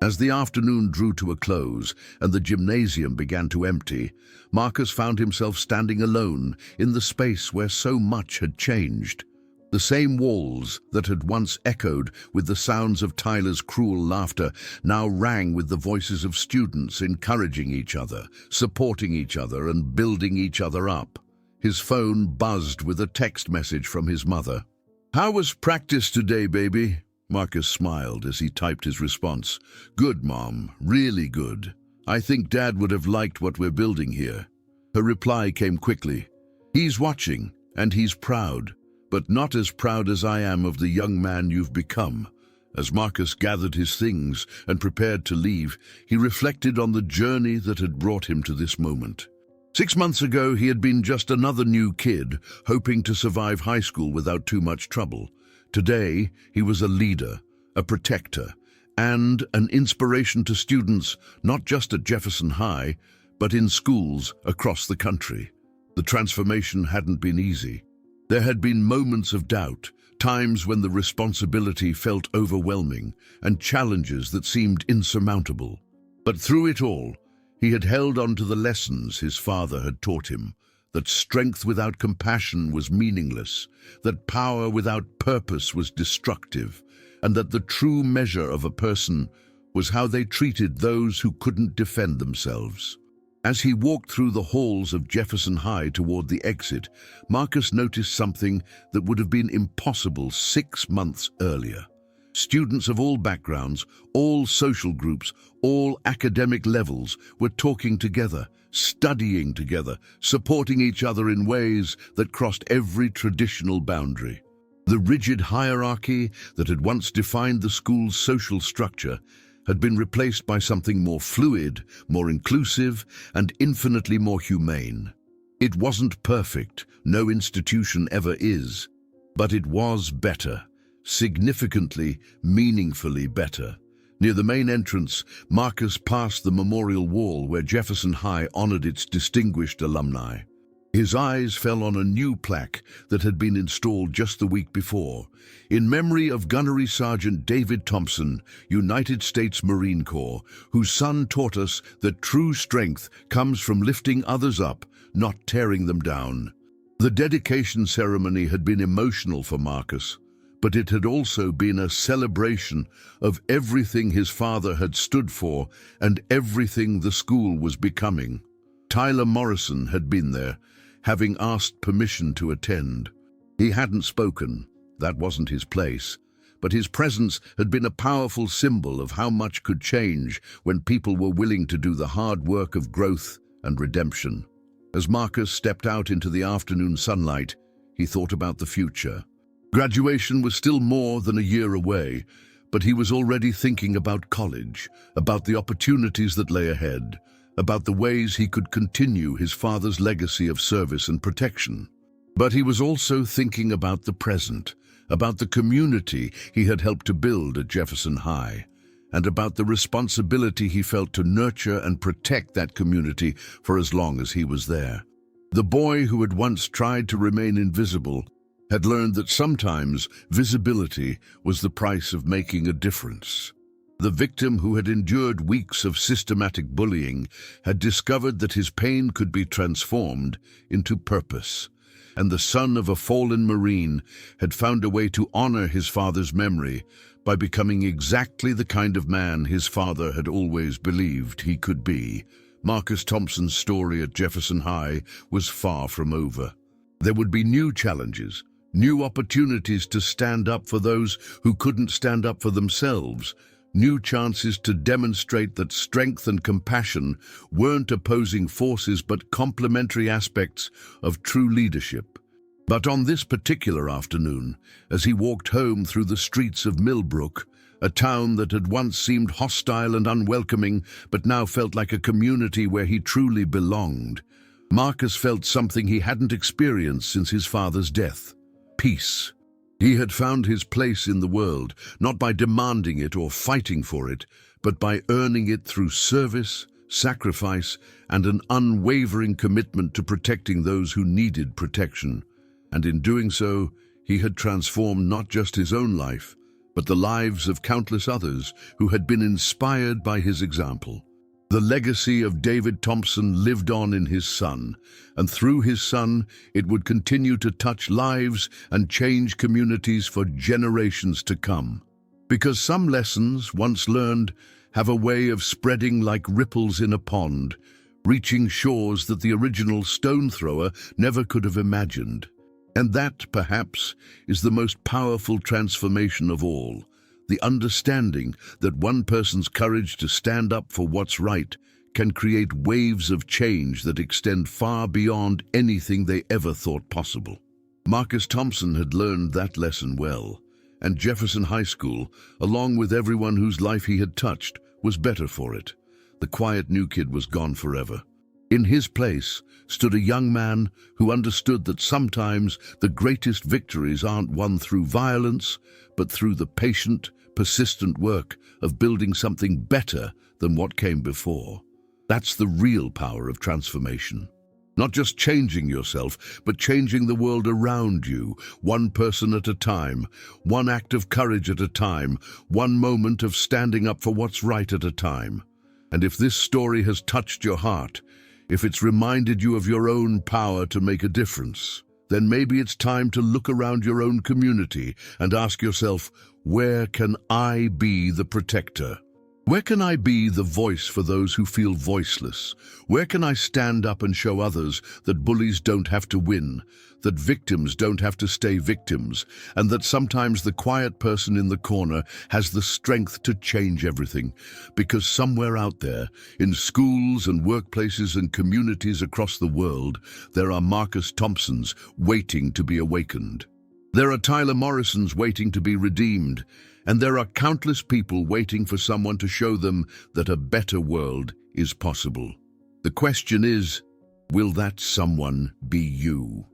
As the afternoon drew to a close and the gymnasium began to empty, Marcus found himself standing alone in the space where so much had changed. The same walls that had once echoed with the sounds of Tyler's cruel laughter now rang with the voices of students encouraging each other, supporting each other, and building each other up. His phone buzzed with a text message from his mother. "How was practice today, baby?" Marcus smiled as he typed his response. "Good, Mom, really good. I think Dad would have liked what we're building here." Her reply came quickly. "He's watching, and he's proud. But not as proud as I am of the young man you've become." As Marcus gathered his things and prepared to leave, he reflected on the journey that had brought him to this moment. 6 months ago, he had been just another new kid, hoping to survive high school without too much trouble. Today, he was a leader, a protector, and an inspiration to students, not just at Jefferson High, but in schools across the country. The transformation hadn't been easy. There had been moments of doubt, times when the responsibility felt overwhelming, and challenges that seemed insurmountable. But through it all, he had held on to the lessons his father had taught him, that strength without compassion was meaningless, that power without purpose was destructive, and that the true measure of a person was how they treated those who couldn't defend themselves. As he walked through the halls of Jefferson High toward the exit, Marcus noticed something that would have been impossible 6 months earlier. Students of all backgrounds, all social groups, all academic levels were talking together, studying together, supporting each other in ways that crossed every traditional boundary. The rigid hierarchy that had once defined the school's social structure had been replaced by something more fluid, more inclusive, and infinitely more humane. It wasn't perfect, no institution ever is, but it was better, significantly, meaningfully better. Near the main entrance, Marcus passed the memorial wall where Jefferson High honored its distinguished alumni. His eyes fell on a new plaque that had been installed just the week before, in memory of Gunnery Sergeant David Thompson, United States Marine Corps, whose son taught us that true strength comes from lifting others up, not tearing them down. The dedication ceremony had been emotional for Marcus, but it had also been a celebration of everything his father had stood for and everything the school was becoming. Tyler Morrison had been there, having asked permission to attend. He hadn't spoken, that wasn't his place, but his presence had been a powerful symbol of how much could change when people were willing to do the hard work of growth and redemption. As Marcus stepped out into the afternoon sunlight, he thought about the future. Graduation was still more than a year away, but he was already thinking about college, about the opportunities that lay ahead, about the ways he could continue his father's legacy of service and protection. But he was also thinking about the present, about the community he had helped to build at Jefferson High, and about the responsibility he felt to nurture and protect that community for as long as he was there. The boy who had once tried to remain invisible had learned that sometimes visibility was the price of making a difference. The victim who had endured weeks of systematic bullying had discovered that his pain could be transformed into purpose, and the son of a fallen Marine had found a way to honor his father's memory by becoming exactly the kind of man his father had always believed he could be. Marcus Thompson's story at Jefferson High was far from over. There would be new challenges, new opportunities to stand up for those who couldn't stand up for themselves, new chances to demonstrate that strength and compassion weren't opposing forces but complementary aspects of true leadership. But on this particular afternoon, as he walked home through the streets of Millbrook, a town that had once seemed hostile and unwelcoming but now felt like a community where he truly belonged, Marcus felt something he hadn't experienced since his father's death: peace. He had found his place in the world, not by demanding it or fighting for it, but by earning it through service, sacrifice, and an unwavering commitment to protecting those who needed protection. And in doing so, he had transformed not just his own life, but the lives of countless others who had been inspired by his example. The legacy of David Thompson lived on in his son, and through his son, it would continue to touch lives and change communities for generations to come. Because some lessons, once learned, have a way of spreading like ripples in a pond, reaching shores that the original stone thrower never could have imagined. And that, perhaps, is the most powerful transformation of all. The understanding that one person's courage to stand up for what's right can create waves of change that extend far beyond anything they ever thought possible. Marcus Thompson had learned that lesson well, and Jefferson High School, along with everyone whose life he had touched, was better for it. The quiet new kid was gone forever. In his place stood a young man who understood that sometimes the greatest victories aren't won through violence, but through the patient, persistent work of building something better than what came before. That's the real power of transformation. Not just changing yourself, but changing the world around you, one person at a time, one act of courage at a time, one moment of standing up for what's right at a time. And if this story has touched your heart, if it's reminded you of your own power to make a difference, then maybe it's time to look around your own community and ask yourself, where can I be the protector? Where can I be the voice for those who feel voiceless? Where can I stand up and show others that bullies don't have to win, that victims don't have to stay victims, and that sometimes the quiet person in the corner has the strength to change everything? Because somewhere out there, in schools and workplaces and communities across the world, there are Marcus Thompsons waiting to be awakened. There are Tyler Morrisons waiting to be redeemed, and there are countless people waiting for someone to show them that a better world is possible. The question is, will that someone be you?